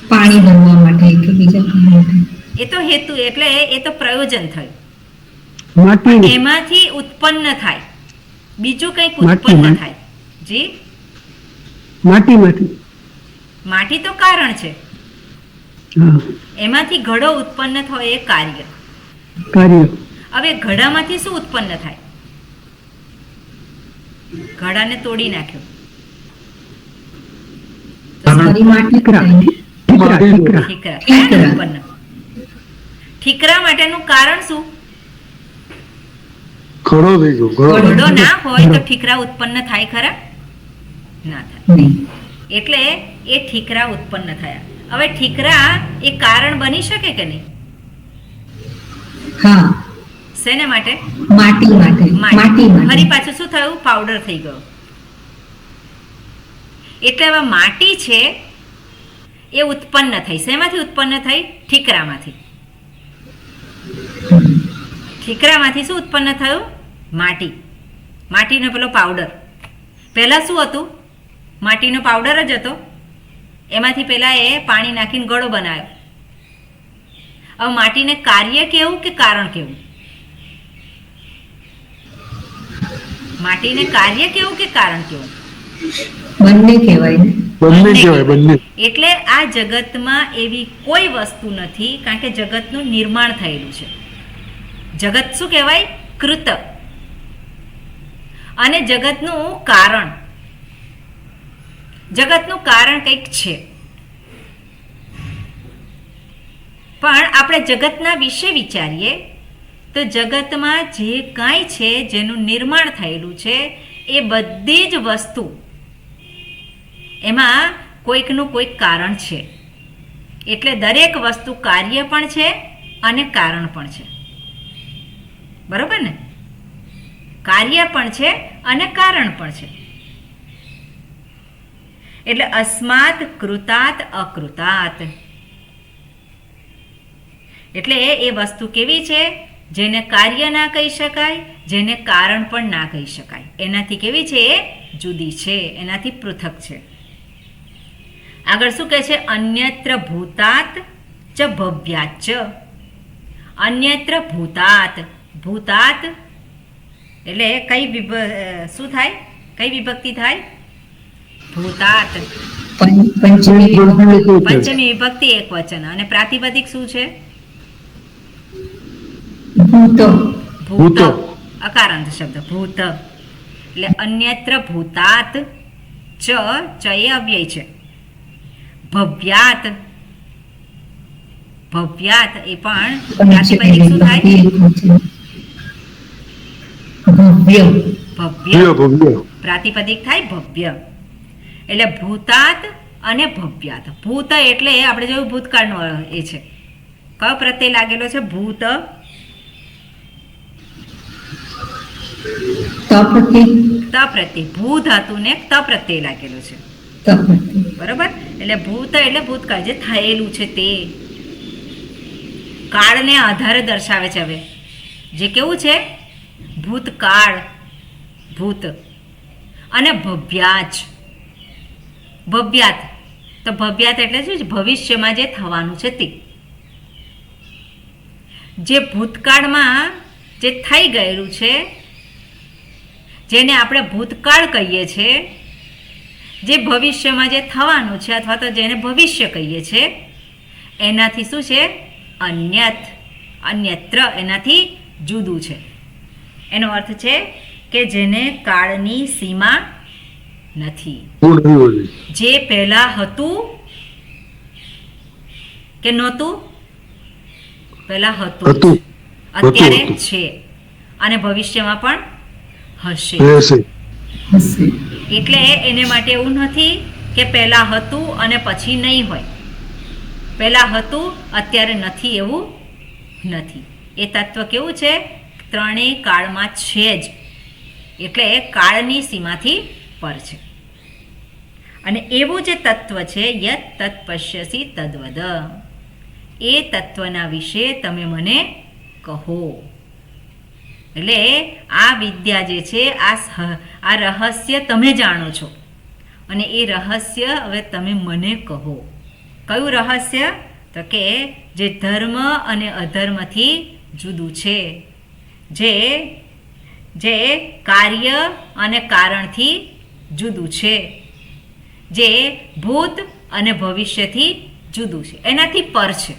પાણી ભરવા માટે કે બીજા કામ માટે. એ તો હેતુ, એટલે એ તો પ્રયોજન થયું. માટી એમાંથી ઉત્પન્ન થાય, બીજું કંઈક ઉત્પન્ન થાય. જી, માટીમાંથી. માટી તો કારણ છે, હા, એમાંથી ઘડો ઉત્પન્ન થયો એ કાર્ય. કાર્ય. હવે ઘડામાંથી શું ઉત્પન્ન થાય? ઘડાને તોડી નાખ્યો, ફરી માટી થાય. ઠીકરા. ઠીકરા થયા ને ઉત્પન્ન. ઠીકરા માટેનું કારણ શું? ઘડો થઈ ગયો. ઘડો ના હોય તો ઠીકરા ઉત્પન્ન થાય ખરા? ના થાય. નહીં. એટલે એ ઠીકરા ઉત્પન્ન થયા. હવે ઠીકરા એ કારણ બની શકે કે નહીં? હા, શેને માટે? માટી માટે. માટી માટે. ફરી પાછું શું થયું? પાવડર થઈ ગયો. એટલે હવે માટી છે એ ઉત્પન્ન થઈ. શેમાંથી ઉત્પન્ન થઈ? ઠીકરામાંથી. ઠીકરામાંથી શું ઉત્પન્ન થયું? માટી. માટીનો પેલો પાવડર. પહેલાં શું હતું? માટીનો પાવડર જ હતો. એમાંથી પહેલાં એ પાણી નાખીને ગળો બનાવ્યો. હવે માટીને કાર્ય કેવું કે કારણ કેવું? માટીને કાર્ય કેવું કે કારણ કેવું? બંને કહેવાય ને. બંને કહેવાય, બંને. એટલે આ જગતમાં એવી કોઈ વસ્તુ નથી, કારણ કે જગતનું નિર્માણ થયેલું છે. જગત શું કહેવાય? કૃત. અને જગતનું કારણ, જગતનું કારણ કંઈક છે. પણ આપણે જગતના વિશે વિચારીએ તો જગતમાં જે કાંઈ છે, જેનું નિર્માણ થયેલું છે, એ બધી જ વસ્તુ એમાં કોઈકનું કોઈક કારણ છે. એટલે દરેક વસ્તુ કાર્ય પણ છે અને કારણ પણ છે. બરોબર ને? કાર્ય પણ છે અને કારણ પણ છે. એટલે અસ્માત કૃતાત અકૃતાત. એટલે એ વસ્તુ કેવી છે? જેને કાર્ય ના કહી શકાય, જેને કારણ પણ ના કહી શકાય. એનાથી કેવી છે? એ જુદી છે, એનાથી પૃથક છે. આગળ શું કહે છે? અન્યત્ર ભૂતાત ચ ભવ્યાત ચ. અન્યત્ર ભૂતાત. ભૂતાત એટલે શું થાય? કઈ વિભક્તિ થાય? ભૂતાત. પંચમી વિભક્તિ એક વચન. અને પ્રાતિપદિક શું છે? ભૂત. અકારાંત શબ્દ ભૂત. એટલે અન્યત્ર ભૂતાત ચ. ચ એ અવ્યય છે. ભવ્યાત. ભવ્યાત એ પણ પ્રાતિપદિક શું થાય? ભવ્ય. પ્રાતિપદિક થાય ભવ્ય. એટલે ભૂતાત અને ભવ્યાત. ભૂત એટલે આપણે જોયું ભૂતકાળનો એ છે. કયો પ્રત્યય લાગેલો છે? ભૂત. ત પ્રત્યય. ભૂ ધાતુ ને ત પ્રત્યય લાગેલો છે. બરોબર? એટલે ભૂત એટલે ભૂતકાળ, જે થયેલું છે તે. કાળને આધારે દર્શાવે છે. હવે જે કેવું છે? ભૂતકાળ. ભૂત. અને ભવ્યાચ. ભવ્યાત. તો ભવ્યાત એટલે શું છે? ભવિષ્યમાં જે થવાનું છે તે. જે ભૂતકાળમાં જે થઈ ગયેલું છે, જેને આપણે ભૂતકાળ કહીએ છીએ, જે ભવિષ્યમાં જે થવાનું છે અથવા તો જેને ભવિષ્ય કહીએ છીએ, એનાથી શું છે? અન્યત. અન્યત્ર એનાથી જુદું છે. એનો અર્થ છે કે જેને કાળની સીમા નથી. જે પહેલા હતું કે નહોતું? પહેલા હતું, અત્યારે છે અને ભવિષ્યમાં પણ હશે. એટલે એને માટે એવું નથી કે પહેલા હતું અને પછી નહીં હોય. પહેલા હતું અત્યારે નથી એવું નથી. એ તત્વ કેવું છે? ત્રણેય કાળમાં છે જ. એટલે કાળની સીમાથી પર છે. અને એવું જે તત્વ છે, યત તત્ પશ્યસી તદ્વદ, એ તત્વના વિશે તમે મને કહો. એટલે આ વિદ્યા જે છે, આ રહસ્ય તમે જાણો છો અને એ રહસ્ય હવે તમે મને કહો. કયું રહસ્ય? તો કે જે ધર્મ અને અધર્મથી જુદું છે, જે કાર્ય અને કારણથી જુદું છે, જે ભૂત અને ભવિષ્યથી જુદું છે, એનાથી પર છે.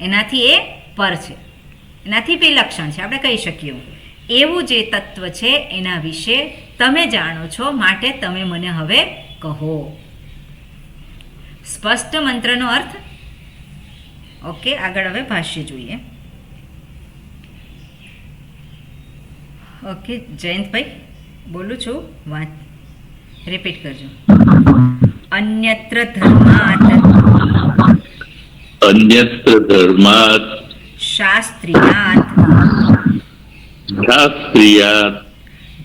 એનાથી એ પર છે, એનાથી વિલક્ષણ છે, આપણે કહી શકીએ. એવું જે તત્વ છે એના વિશે તમે જાણો છો, માટે તમે મને હવે કહો. સ્પષ્ટ મંત્રનો અર્થ. ઓકે, આગળ હવે ભાષ્ય જોઈએ. ઓકે જયંતભાઈ, બોલું છું, વાત રિપીટ કરજો. અન્યત્ર ધર્માત. અન્યત્ર ધર્માત. શાસ્ત્રીયાત. શાસ્ત્રીયાત.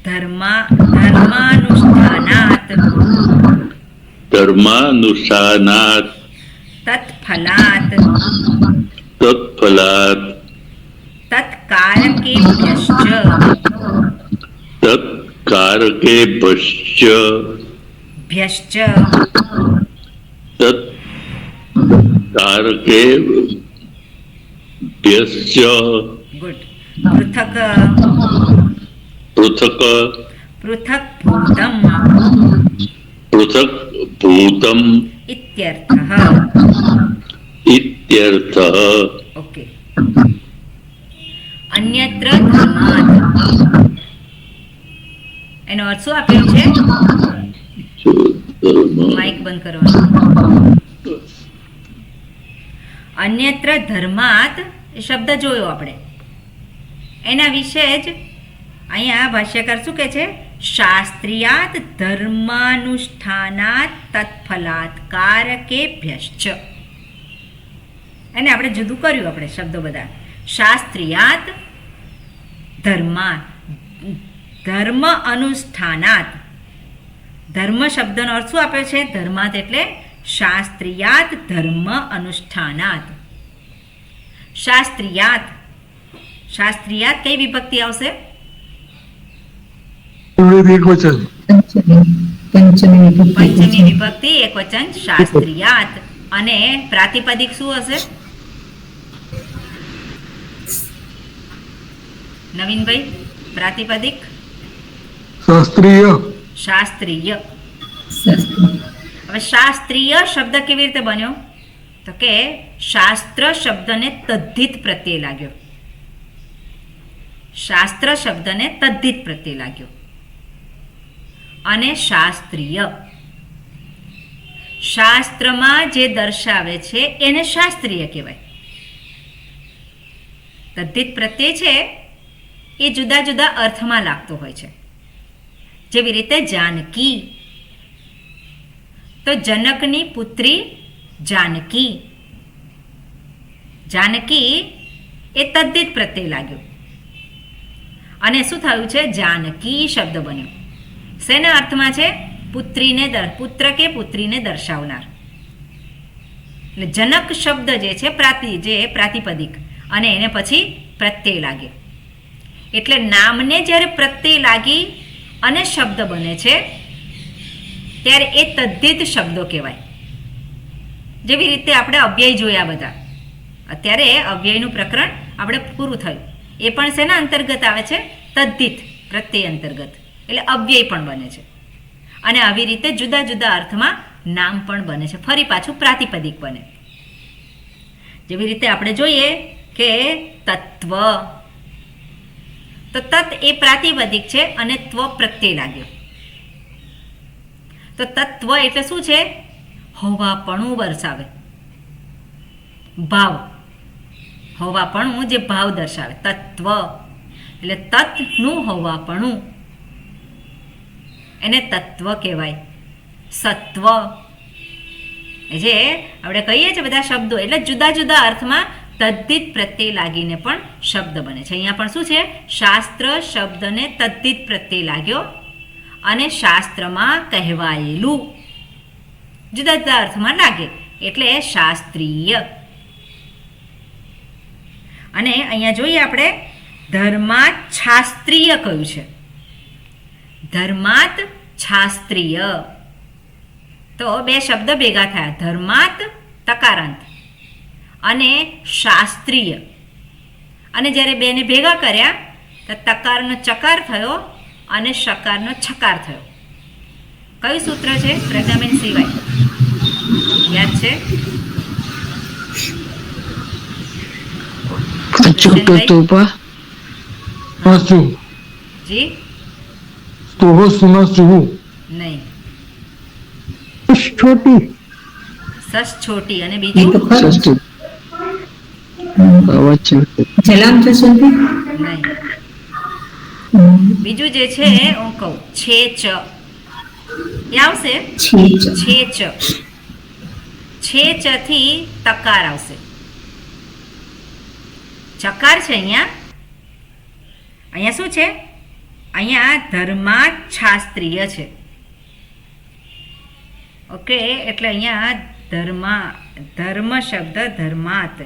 ધર્માનુષ્ઠાનાત. ધર્માનુષ્ઠાનાત. તત્ફલાત. તત્ફલાત. તત્કારકેભ્યશ્ચ. તત્કારકેભ્યશ્ચ. ભ્યશ્ચ. તારકે ભ્યશ્ચ ગુડ. પૃથક પૃથક પૃથક ભૂતમ પૃથક ભૂતમ ઇત્યર્થઃ. ઇત્યર્થ. ઓકે. અન્યત્ર ધર્માત, એનો અર્થ શું આપ્યો છે? માઇક બંધ કરવાનું. અન્યત્ર ધર્માત એ શબ્દ જોયો આપણે, એના વિશે જ અહીંયા ભાષ્યકાર શું કહે છે? શાસ્ત્રીયાત ધર્માનુષ્ઠાનાત તત્ફલાત કારકેભ્યશ્ચ. એને આપણે જુદું કર્યું, આપણે શબ્દો બધા. શાસ્ત્રીયાત ધર્માત, ધર્મ અનુષ્ઠાનાત. ધર્મ શબ્દનો અર્થ શું આપ્યો છે? ધર્માત એટલે શાસ્ત્રીયાત ધર્મ અનુષ્ઠાનાત. શાસ્ત્રીયાત, શાસ્ત્રીયાત કઈ વિભક્તિ આવશે? એક વચન. પંચમી વિભક્તિ. પંચમી વિભક્તિ એક વચન શાસ્ત્રીયાત. અને પ્રાતિપદિક શું હશે? નવીનભાઈ, પ્રાતિપદિક? શાસ્ત્રીય. શાસ્ત્રીય. શાસ્ત્રી. હવે શાસ્ત્રીય શબ્દ કેવી રીતે બન્યો? તો કે શાસ્ત્ર શબ્દને તદ્ધિત પ્રત્યય લાગ્યો. શાસ્ત્ર શબ્દને તદ્ધિત પ્રત્યય લાગ્યો અને શાસ્ત્રીય. શાસ્ત્રમાં જે દર્શાવે છે એને શાસ્ત્રીય કહેવાય. તદ્ધિત પ્રત્યય છે એ જુદા જુદા અર્થમાં લાગતો હોય છે. જેવી રીતે જાનકી, તો જનકની પુત્રી જાનકી. જાનકી એ તદ્ધિત પ્રત્યય લાગ્યો અને શું થયું છે? જાનકી શબ્દ બન્યો. શેના અર્થમાં છે? પુત્રીને, પુત્ર કે પુત્રીને દર્શાવનાર. એટલે જનક શબ્દ જે છે પ્રાતિપદિક, અને એને પછી પ્રત્યય લાગે. એટલે નામને જ્યારે પ્રત્યય લાગી અને શબ્દ બને છે ત્યારે એ તદ્ધિત શબ્દો કહેવાય. જેવી રીતે આપણે અવ્યય જોયા બધા. અત્યારે અવ્યયનું પ્રકરણ આપણે પૂરું થયું. એ પણ શેના અંતર્ગત આવે છે? તદ્ધિત પ્રત્યય અંતર્ગત. એટલે અવ્યય પણ બને છે. અને આવી રીતે જુદા જુદા અર્થમાં નામ પણ બને છે. ફરી પાછું પ્રાતિપદિક બને. જેવી રીતે આપણે જોઈએ કે તત્વ, તો તત્ એ પ્રાતિપદિક છે અને ત્વ પ્રત્યય લાગ્યો. તો તત્વ એટલે શું છે? હોવાપણું દર્શાવે, ભાવ. હોવાપણું જે ભાવ દર્શાવે, તત્વ એટલે તત્નું હોવાપણું, એને તત્વ કહેવાય. સત્વ જે આપણે કહીએ છીએ બધા શબ્દો, એટલે જુદા જુદા અર્થમાં તદ્ધિત પ્રત્યય લાગીને પણ શબ્દ બને છે. અહીંયા પણ શું છે? શાસ્ત્ર શબ્દને તદ્ધિત પ્રત્યય લાગ્યો અને શાસ્ત્રમાં કહેવાયેલું જુદા જુદા અર્થમાં લાગે એટલે શાસ્ત્રીય. અને અહીંયા જોઈએ આપણે ધર્માત શાસ્ત્રીય કયું છે? ધર્માત શાસ્ત્રીય. તો બે શબ્દ ભેગા થયા, ધર્માત તકારાંત અને શાસ્ત્રીય. અને જ્યારે બેને ભેગા કર્યા તો તકારનો ચકાર થયો અને શકારનો છકાર થયો. કયું સૂત્ર છે? પ્રજ્ઞાબેન સિવાય યાદ છે? જી નહીં, સસ છોટી. અને એ તો બીજું ખરું. અવશ્ય. જલામ જસવંતી. નહીં. બીજું જે છે હું કહું, છે ચ એ આવશે. છે ચ, છે ચ થી તકાર આવશે. ચકાર છે અહીંયા. અહીંયા શું છે? અહીંયા ધર્માત શાસ્ત્રીય છે. ઓકે, એટલે અહીંયા ધર્મ શબ્દ ધર્માત,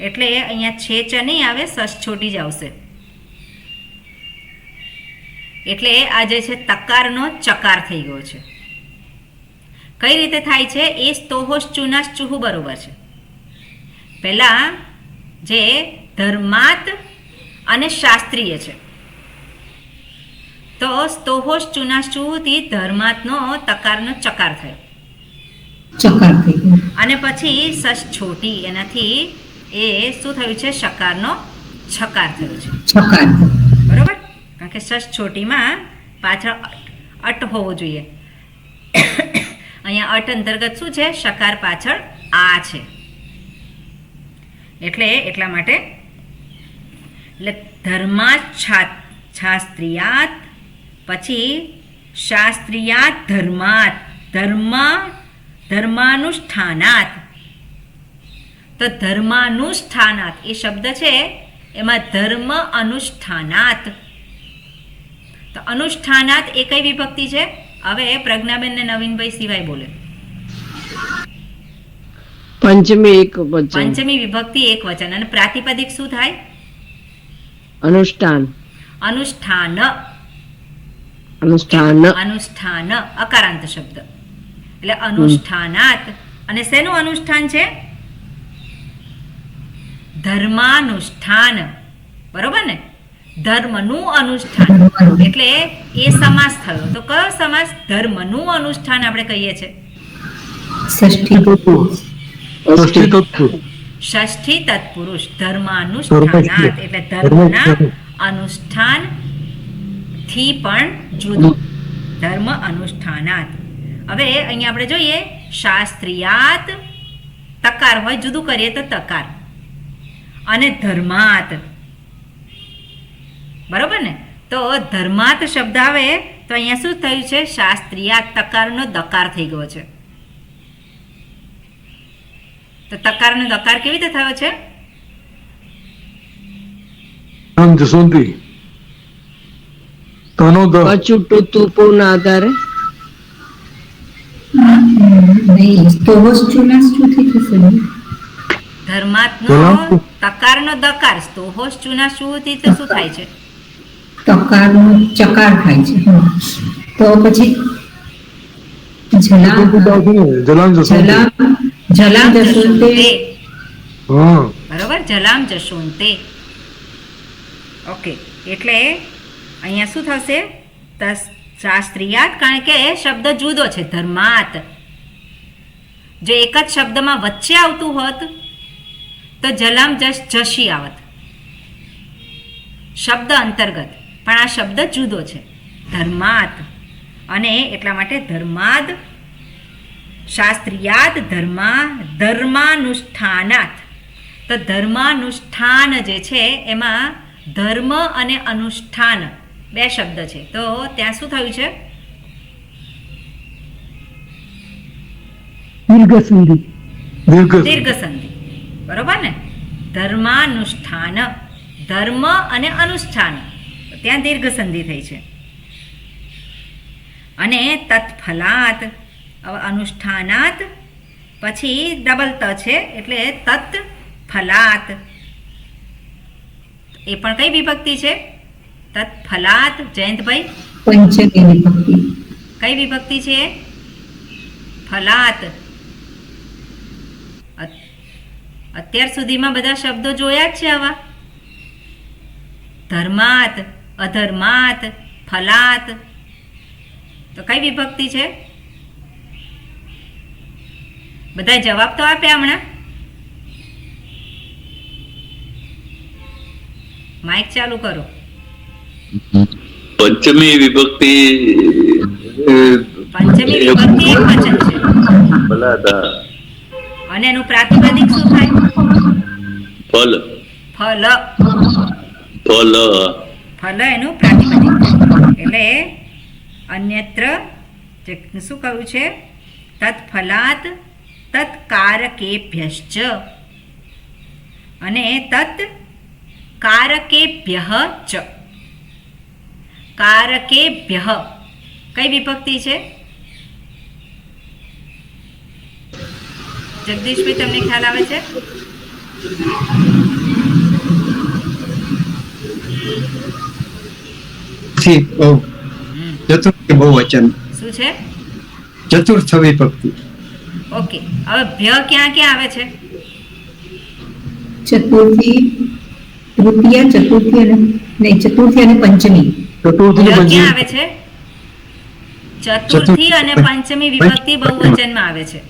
એટલે અહીંયા છે ચ નહીં આવે, સસ છોટી જ આવશે. એટલે આ જે છે તકારનો ચકાર થઈ ગયો છે. કઈ રીતે થાય છે? એ સ્તોહોશ ચુનાશ ચુહુ બરોબર છે. પહેલા જે ધર્માત અને શાસ્ત્રીય છે, તો સ્તોહોશ ચુનાશ ચુહુથી ધર્માતનો તકારનો ચકાર થયો, ચકાર થઈ ગયો. અને પછી સસ છોટી એનાથી એ શું થયું છે? શકારનો છકાર થયો છે. ચકાર થયો. બરોબર? કારણ કે સસ છોટીમાં પાછળ અટ હોવો જોઈએ. અહીંયા અટ અંતર્ગત શું છે? શકાર પાછળ આ છે, એટલા માટે એટલે ધર્માત શાસ્ત્રીયાત, પછી શાસ્ત્રીયાત ધર્માત, ધર્માનુષ્ઠાનાત. તો ધર્માનુષ્ઠાનાત એ શબ્દ છે, એમાં ધર્મ અનુષ્ઠાનાત. તો અનુષ્ઠાનાત એ કઈ વિભક્તિ છે? હવે પ્રજ્ઞાબેન ને નવીનભાઈ સિવાય બોલે. પંચમી એક વચન, પંચમી વિભક્તિ એક વચન. અને પ્રાતિપદિક શું થાય? અનુષ્ઠાન, અનુષ્ઠાન. અનુષ્ઠાન, અનુષ્ઠાન અકારાંત શબ્દ એટલે અનુષ્ઠાનાત. અને શેનું અનુષ્ઠાન છે? ધર્માનુષ્ઠાન. બરોબર ને? ધર્મનું અનુષ્ઠાન એટલે એ સમાસ થયો. તો કયો સમાસ? ધર્મનું અનુષ્ઠાન આપણે કહીએ છીએ. ષષ્ઠી ષષ્ઠી તત્વ ષષ્ઠી તત્પુરુષ. ધર્માનુષ્ઠાનાત એટલે ધર્મના અનુષ્ઠાન થી પણ જુદું. ધર્મ અનુષ્ઠાનાત. હવે અહીંયા આપણે જોઈએ શાસ્ત્રીયાત તકાર હોય, જુદું કરીએ તો તકાર, અને ધર્માત. બરોબર ને? તો ધર્માત શબ્દ આવે તો અહીંયા શું થયું છે? શાસ્ત્રીયાત તકારનો દકાર થઈ ગયો છે. તો તકારનો દકાર કેવી રીતે થયો છે? જસવંતી તનો દ અચૂટું તુપું ના આધારે નહીં, સ્તોહોશ ચુનાશ ચુથી થશે ને? ધર્માતનો તકારનો દકાર સ્તોહોશ ચુના શુથી તો શું થાય છે? તકારનો ચકાર થાય છે. તો પછી જલામ જસોતે. હા બરોબર? જલામ જશોંતે. ઓકે, એટલે અહીંયા શું થશે? શાસ્ત્રીયાત, કારણ કે શબ્દ જુદો છે. ધર્માત જો એક જ શબ્દમાં વચ્ચે આવતું હોત તો જલામ જશી આવત, શબ્દ અંતર્ગત. પણ આ શબ્દ જુદો છે, ધર્માત. અને એટલા માટે ધર્માદ શાસ્ત્રીયાત ધર્માનુષ્ઠાનાત. તો ધર્માનુષ્ઠાન જે છે એમાં ધર્મ અને અનુષ્ઠાન બે શબ્દ છે. તો ત્યાં શું થયું છે? દીર્ઘ સંધિ. બરોબર ને? ધર્માનુષ્ઠાન, ધર્મ અને અનુષ્ઠાન, ત્યાં દીર્ઘ સંધિ થઈ છે. અને તત્ફલાત, હવે અનુષ્ઠાનાત પછી ડબલ ત છે એટલે તત્ફલાત. એ પણ કઈ વિભક્તિ છે? તત્ફલાત. જયંતભાઈ, પંચમી વિભક્તિ. કઈ વિભક્તિ છે? ફલાત. અત્યાર સુધીમાં બધા શબ્દો જોયા જ છે આવા. ધર્માત, અધર્માત, ફલાત. તો કઈ વિભક્તિ છે? બધા જવાબ તો આપ્યા હમણાં. માઇક ચાલુ કરો. પંચમી વિભક્તિ પંચમી વિભક્તિ એક વચન છે. ભલા હતા. અને એનું પ્રાતિપદિક શું થાય? ફલ ફલ. ફલ ફલ એનું પ્રાતિપદિક. એટલે અન્યત્ર શું કહ્યું છે? તત્ફલાત તત્કારકેભ્યશ્ચ. અને તત્ કારકેભ્યઃ ચ. કારકેભ્યઃ કઈ વિભક્તિ છે? જગદીશભાઈ, તમને ખ્યાલ આવે છે? બહુ ચતુર્થી બહુવચન. શું છે? ચતુર્થ વિભક્તિ. ઓકે, હવે ભ્ય ક્યાં ક્યાં આવે છે? ચતુર્થી, તૃતીય, ચતુર્થી અને નહીં, ચતુર્થી અને પંચમી. ચતુર્થી ભ્ય પછી ક્યાં આવે છે? ચતુર્થી અને પંચમી વિભક્તિ બહુવચનમાં આવે છે.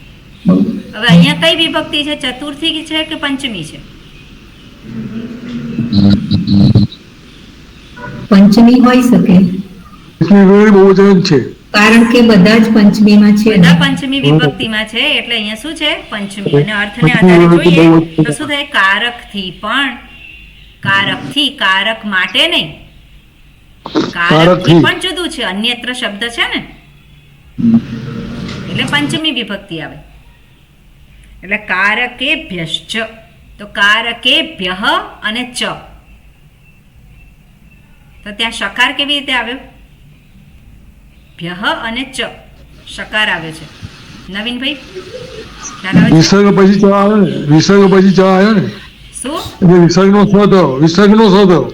હવે અહીંયા કઈ વિભક્તિ છે? ચતુર્થી છે કે પંચમી છે? પંચમી હોઈ શકે, બહુવચન છે. કારણ કે બધા જ પંચમીમાં છે ને. બધા પંચમી વિભક્તિમાં છે એટલે અહીંયા શું છે? પંચમી. અને અર્થને આધારે જોઈએ તો શું થાય? કારકથી પણ, કારકથી, કારક માટે નહીં, કારકથી પણ જુદું છે, અન્યત્ર શબ્દ છે ને, એટલે પંચમી વિભક્તિ આવે. એટલે કારકેભ્યશ્ચ, તો કારકેભ્યઃ અને ચ, તો ત્યાં શકાર કેવી રીતે આવ્યો? ભ્યઃ અને ચ, શકાર આવે છે. નવીનભાઈ ખ્યાલ આવે છે? વિસર્ગ પછી ચા આવે ને, વિસર્ગ પછી ચા આવ્યો ને, શું? એટલે વિસર્ગનો સ થયો, વિસર્ગનો સ થયો,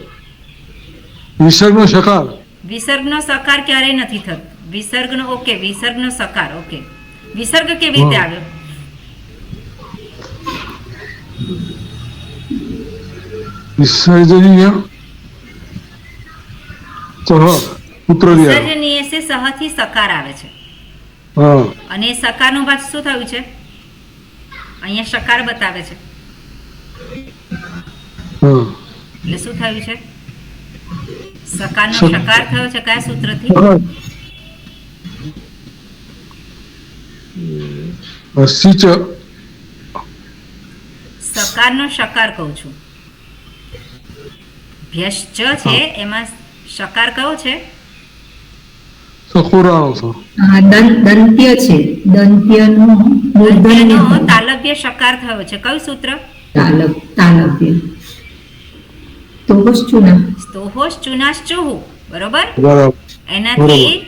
વિસર્ગનો શકાર. વિસર્ગનો સકાર ક્યારેય નથી થતો. વિસર્ગનો ઓકે, વિસર્ગનો સકાર ઓકે. વિસર્ગ કેવી રીતે આવ્યો? વિસર્જનીય પુત્ર વિસર્જનીય સે સહથી સકાર આવે છે. હા અને એ સકારનું પાછું શું થયું છે? અહીંયા શકાર બતાવે છે હા એટલે શું થયું છે? સકારનો શક- શકાર થયો છે. કયા સૂત્રથી? સિંચ સકારનો શકાર કહું છું. ભ્યશ્ચ છે એમાં શકાર કયો છે? સખુરાનો છે. હા, દંત્ય છે, દંત્યનો મૂર્ધન્ય એનો તાલવ્ય શકાર થયો છે. કયું સૂત્ર? તાલવ્ય. તો વસ્તુના સ્તોહોશ ચુનાશ્ચુહુ, બરોબર? બરાબર. એનાથી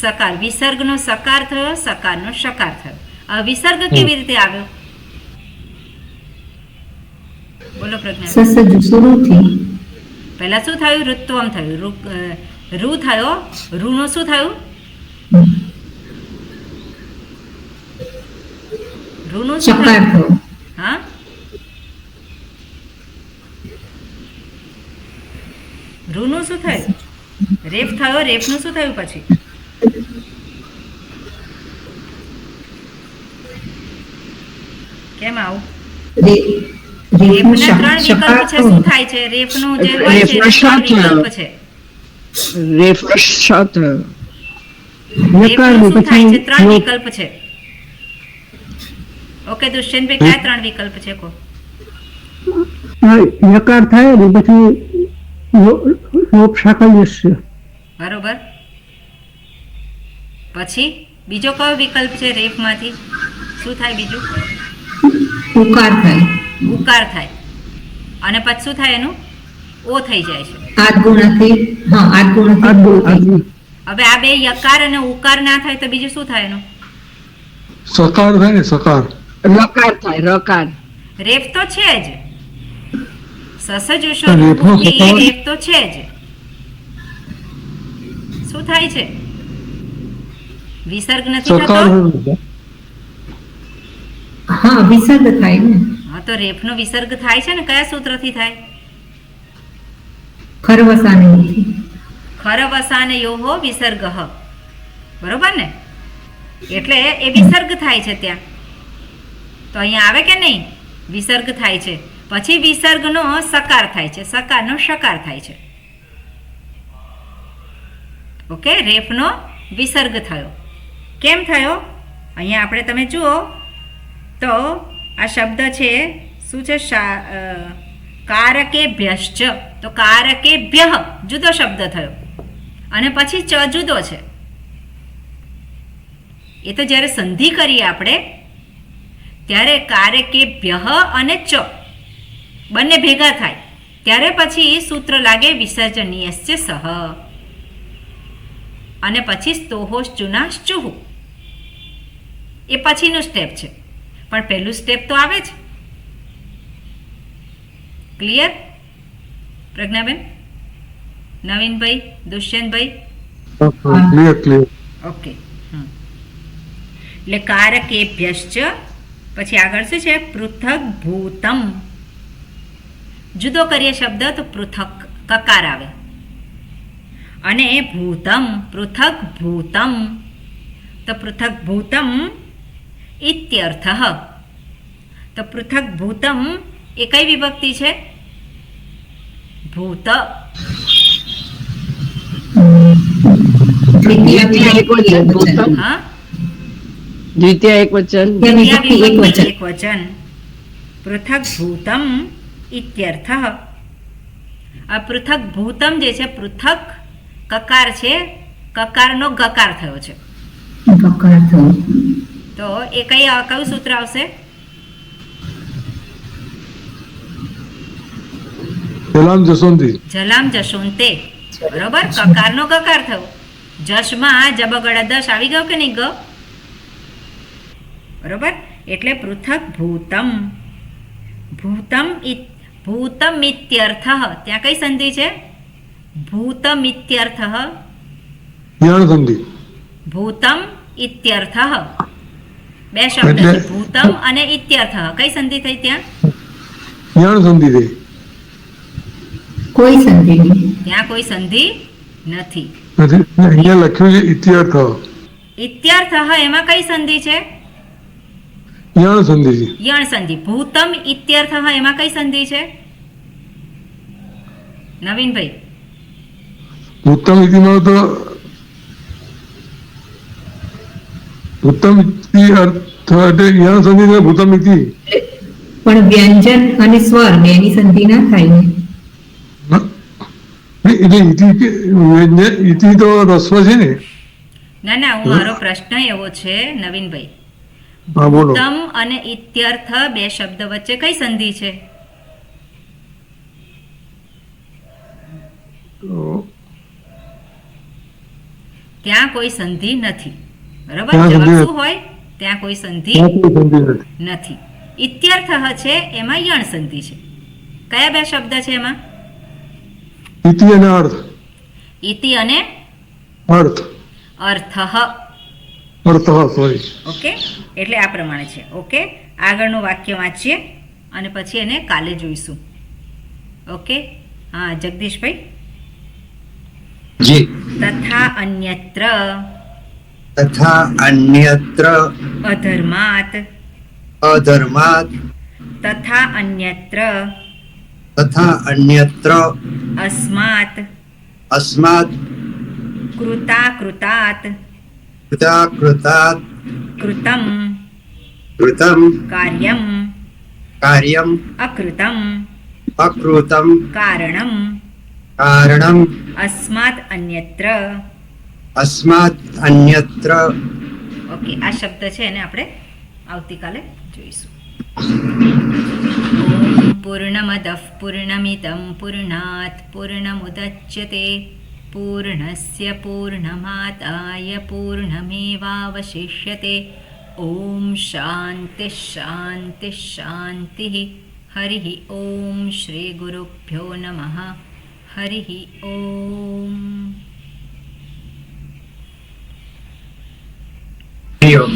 સકાર, વિસર્ગનો સકાર થયો, સકારનો શકાર થયો. હવે વિસર્ગ કેવી રીતે આવ્યો? બોલો પ્રજ્ઞા. સસજુ શરૂથી પહેલા શું થયું? ઋત્વમ થયું, રૂ થયો, રૂનું શું થયું? રૂનું શું શકાર થયું? થયો, હા, રૂનું શું થયું? રેફ થયો, રેફનું શું થયું પછી? કેમ આવું? રેફના ત્રણ વિકલ્પ છે. શું થાય છે? રેફનું જે હોય છે રેફનો એના ત્રણ શા થયો? વિકલ્પ છે. રેફનો શ થયો. રેફનું શું થાય છે? ત્રણ વિકલ્પ છે. ઓકે દુષ્યંતભાઈ, કયા ત્રણ વિકલ્પ છે કહો? યકાર થાય ને પછી લોપ સાકલ્ય બરોબર. પછી બીજો કયો વિકલ્પ છે? રેફમાંથી શું થાય બીજું? ઉકાર થાય, ઉકાર થાય. અને પછી શું થાય? એનું ઓ થઈ જાય છે. આદગુણાથી, હા, આદગુણાથી હવે આ બે યકાર અને ઉકાર ના થાય તો બીજું શું થાય એનું? સકાર થાય ને, સકાર. રકાર થાય, રકાર. રેફ તો છે જ. સસજુષો રેફનો રૂપથી સકાર? રેફ તો છે જ. શું થાય છે? વિસર્ગ નથી સકાર થતો? હોય. હા, વિસર્ગ થાય ને, હા, તો રેફનો વિસર્ગ થાય છે ને. કયા સૂત્રથી થાય? ખરવસાનેથી. ખરવસાને યોહો વિસર્ગ, બરોબર ને? એટલે એ વિસર્ગ થાય છે ત્યાં. તો અહીંયા આવે કે નહીં? વિસર્ગ થાય છે. પછી વિસર્ગનો સકાર થાય છે, સકારનો શકાર થાય છે. ઓકે, રેફનો વિસર્ગ થયો. કેમ થયો? અહીંયા આપણે તમે જુઓ તો આ શબ્દ છે શું છે? કારકેભ્યશ્ચ, તો કારકેભ્યઃ જુદો શબ્દ થયો અને પછી ચ જુદો છે. એ તો જ્યારે સંધિ કરીએ આપણે ત્યારે કારકેભ્યઃ અને ચ બંને ભેગા થાય ત્યારે પછી સૂત્ર લાગે વિસર્જનીયશ્ચ સહ, અને પછી સ્તોહોશ્ચુનાશ્ચુઃ. એ પછીનું સ્ટેપ છે, પણ પહેલું સ્ટેપ તો આવે જ. Clear Pragnaben, Navinbhai, Dushyantbhai? Clear clear. Okay. એટલે કારકેભ્યશ્ચ, પછી આગળ શું છે? પૃથક ભૂતમ. જુદો કરીએ શબ્દ તો પૃથક કકાર આવે, અને ભૂતમ પૃથક ભૂતમ, તો પૃથક ભૂતમ ઇત્યર્થ. તો પૃથક ભૂતમ એ કઈ વિભક્તિ છે? ભૂત. દ્વિતીય એકવચન. હા, દ્વિતીય એક વચન. દ્વિતીય વિભક્તિ એકવચન. એકવચન. પૃથક ભૂતમ ઇત્યર્થ. આ પૃથક ભૂતમ જે છે, પૃથક કકાર છે, કકારનો ગકાર થયો છે, ગકાર થયો. તો એ કયું સૂત્ર આવશે? જલામ જસોંતી. જલામ જશોંતે. બરોબર, કકારનો ગકાર થયો. જશમાં જબગડ દશ આવી ગયો કે નહીં ગયો? બરોબર, એટલે પૃથક ભૂતમ. ભૂતમ ઇત્યર્થ. ત્યાં કઈ સંધિ છે? ભૂતમ ઇત્યર્થ. યાણ સંધિ. ભૂતમ ઇત્યર્થ. બે શબ્દ છે, એટલે- ભૂતમ અને ઇત્યર્થ. કઈ સંધિ થઈ ત્યાં? યાણ સંધિ થઈ. કોઈ સંધિ નહીં. ત્યાં કોઈ સંધિ નથી. નથી. અહીંયા લખ્યું છે ઇત્યર્થ. ઇત્યર્થ એમાં કઈ સંધિ છે? યાણ સંધિ છે. યણ સંધિ. ભૂતમ ઇત્યર્થ એમાં કઈ સંધિ છે? નવીનભાઈ, ઉત્તમ ઇતિમાં તો ઉત્તમ ઇતિ અર્થ એટલે યાણ સંધિ ને ભૂતમ ઇતિ. પણ વ્યંજન અને સ્વર બેની સંધિ ના થાય ને. એટલે ઇતિ તો રસ્વ છે ને. ના ના, મારો પ્રશ્ન એવો છે નવીનભાઈ, હા બોલો. ભૂતમ અને ઇત્યર્થ બે શબ્દ વચ્ચે કઈ સંધિ છે? તો ત્યાં કોઈ સંધિ નથી. બરોબર, ત્યાં જવાબ સંધિ શું હોય? ત્યાં કોઈ સંધિ ત્યાં કોઈ સંધિ નથી. નથી. ઇત્યર્થ છે એમાં યણ સંધિ છે. કયા બે શબ્દ છે એમાં? ઇતિ અને અર્થ. ઇતિ અને અર્થ અર્થ. સોરી. ઓકે, એટલે આ પ્રમાણે છે. ઓકે, આગળનું વાક્ય વાંચીએ અને પછી એને કાલે જોઈશું. ઓકે, હા જગદીશભાઈ. જી. તથા અન્યત્ર તથા અન્યત્ર અધર્માત. અધર્માત તથા અન્યત્ર તથા અન્યત્ર અસ્માત અસ્માત કૃતાકૃતાત કૃતાકૃતાત કૃતમ કૃતમ કાર્યમ કાર્યમ અકૃતમ અકૃતમ કારણમ કારણમ અસ્માત અન્યત્ર. અસ્માત અન્યત્ર. ઓકે, આ શબ્દ છે એને આપણે આવતીકાલે જોઈશું. ઓમ પૂર્ણમદઃ પૂર્ણમિદં પૂર્ણાત પૂર્ણમુદચ્યતે પૂર્ણસ્ય પૂર્ણમાદાય પૂર્ણમેવાવશિષ્યતે. ઓમ શાંતિ શાંતિ શાંતિ. હરિ ઓમ શ્રી ગુરુભ્યો નમઃ. હરિ ઓમ. હરિ ઓમ.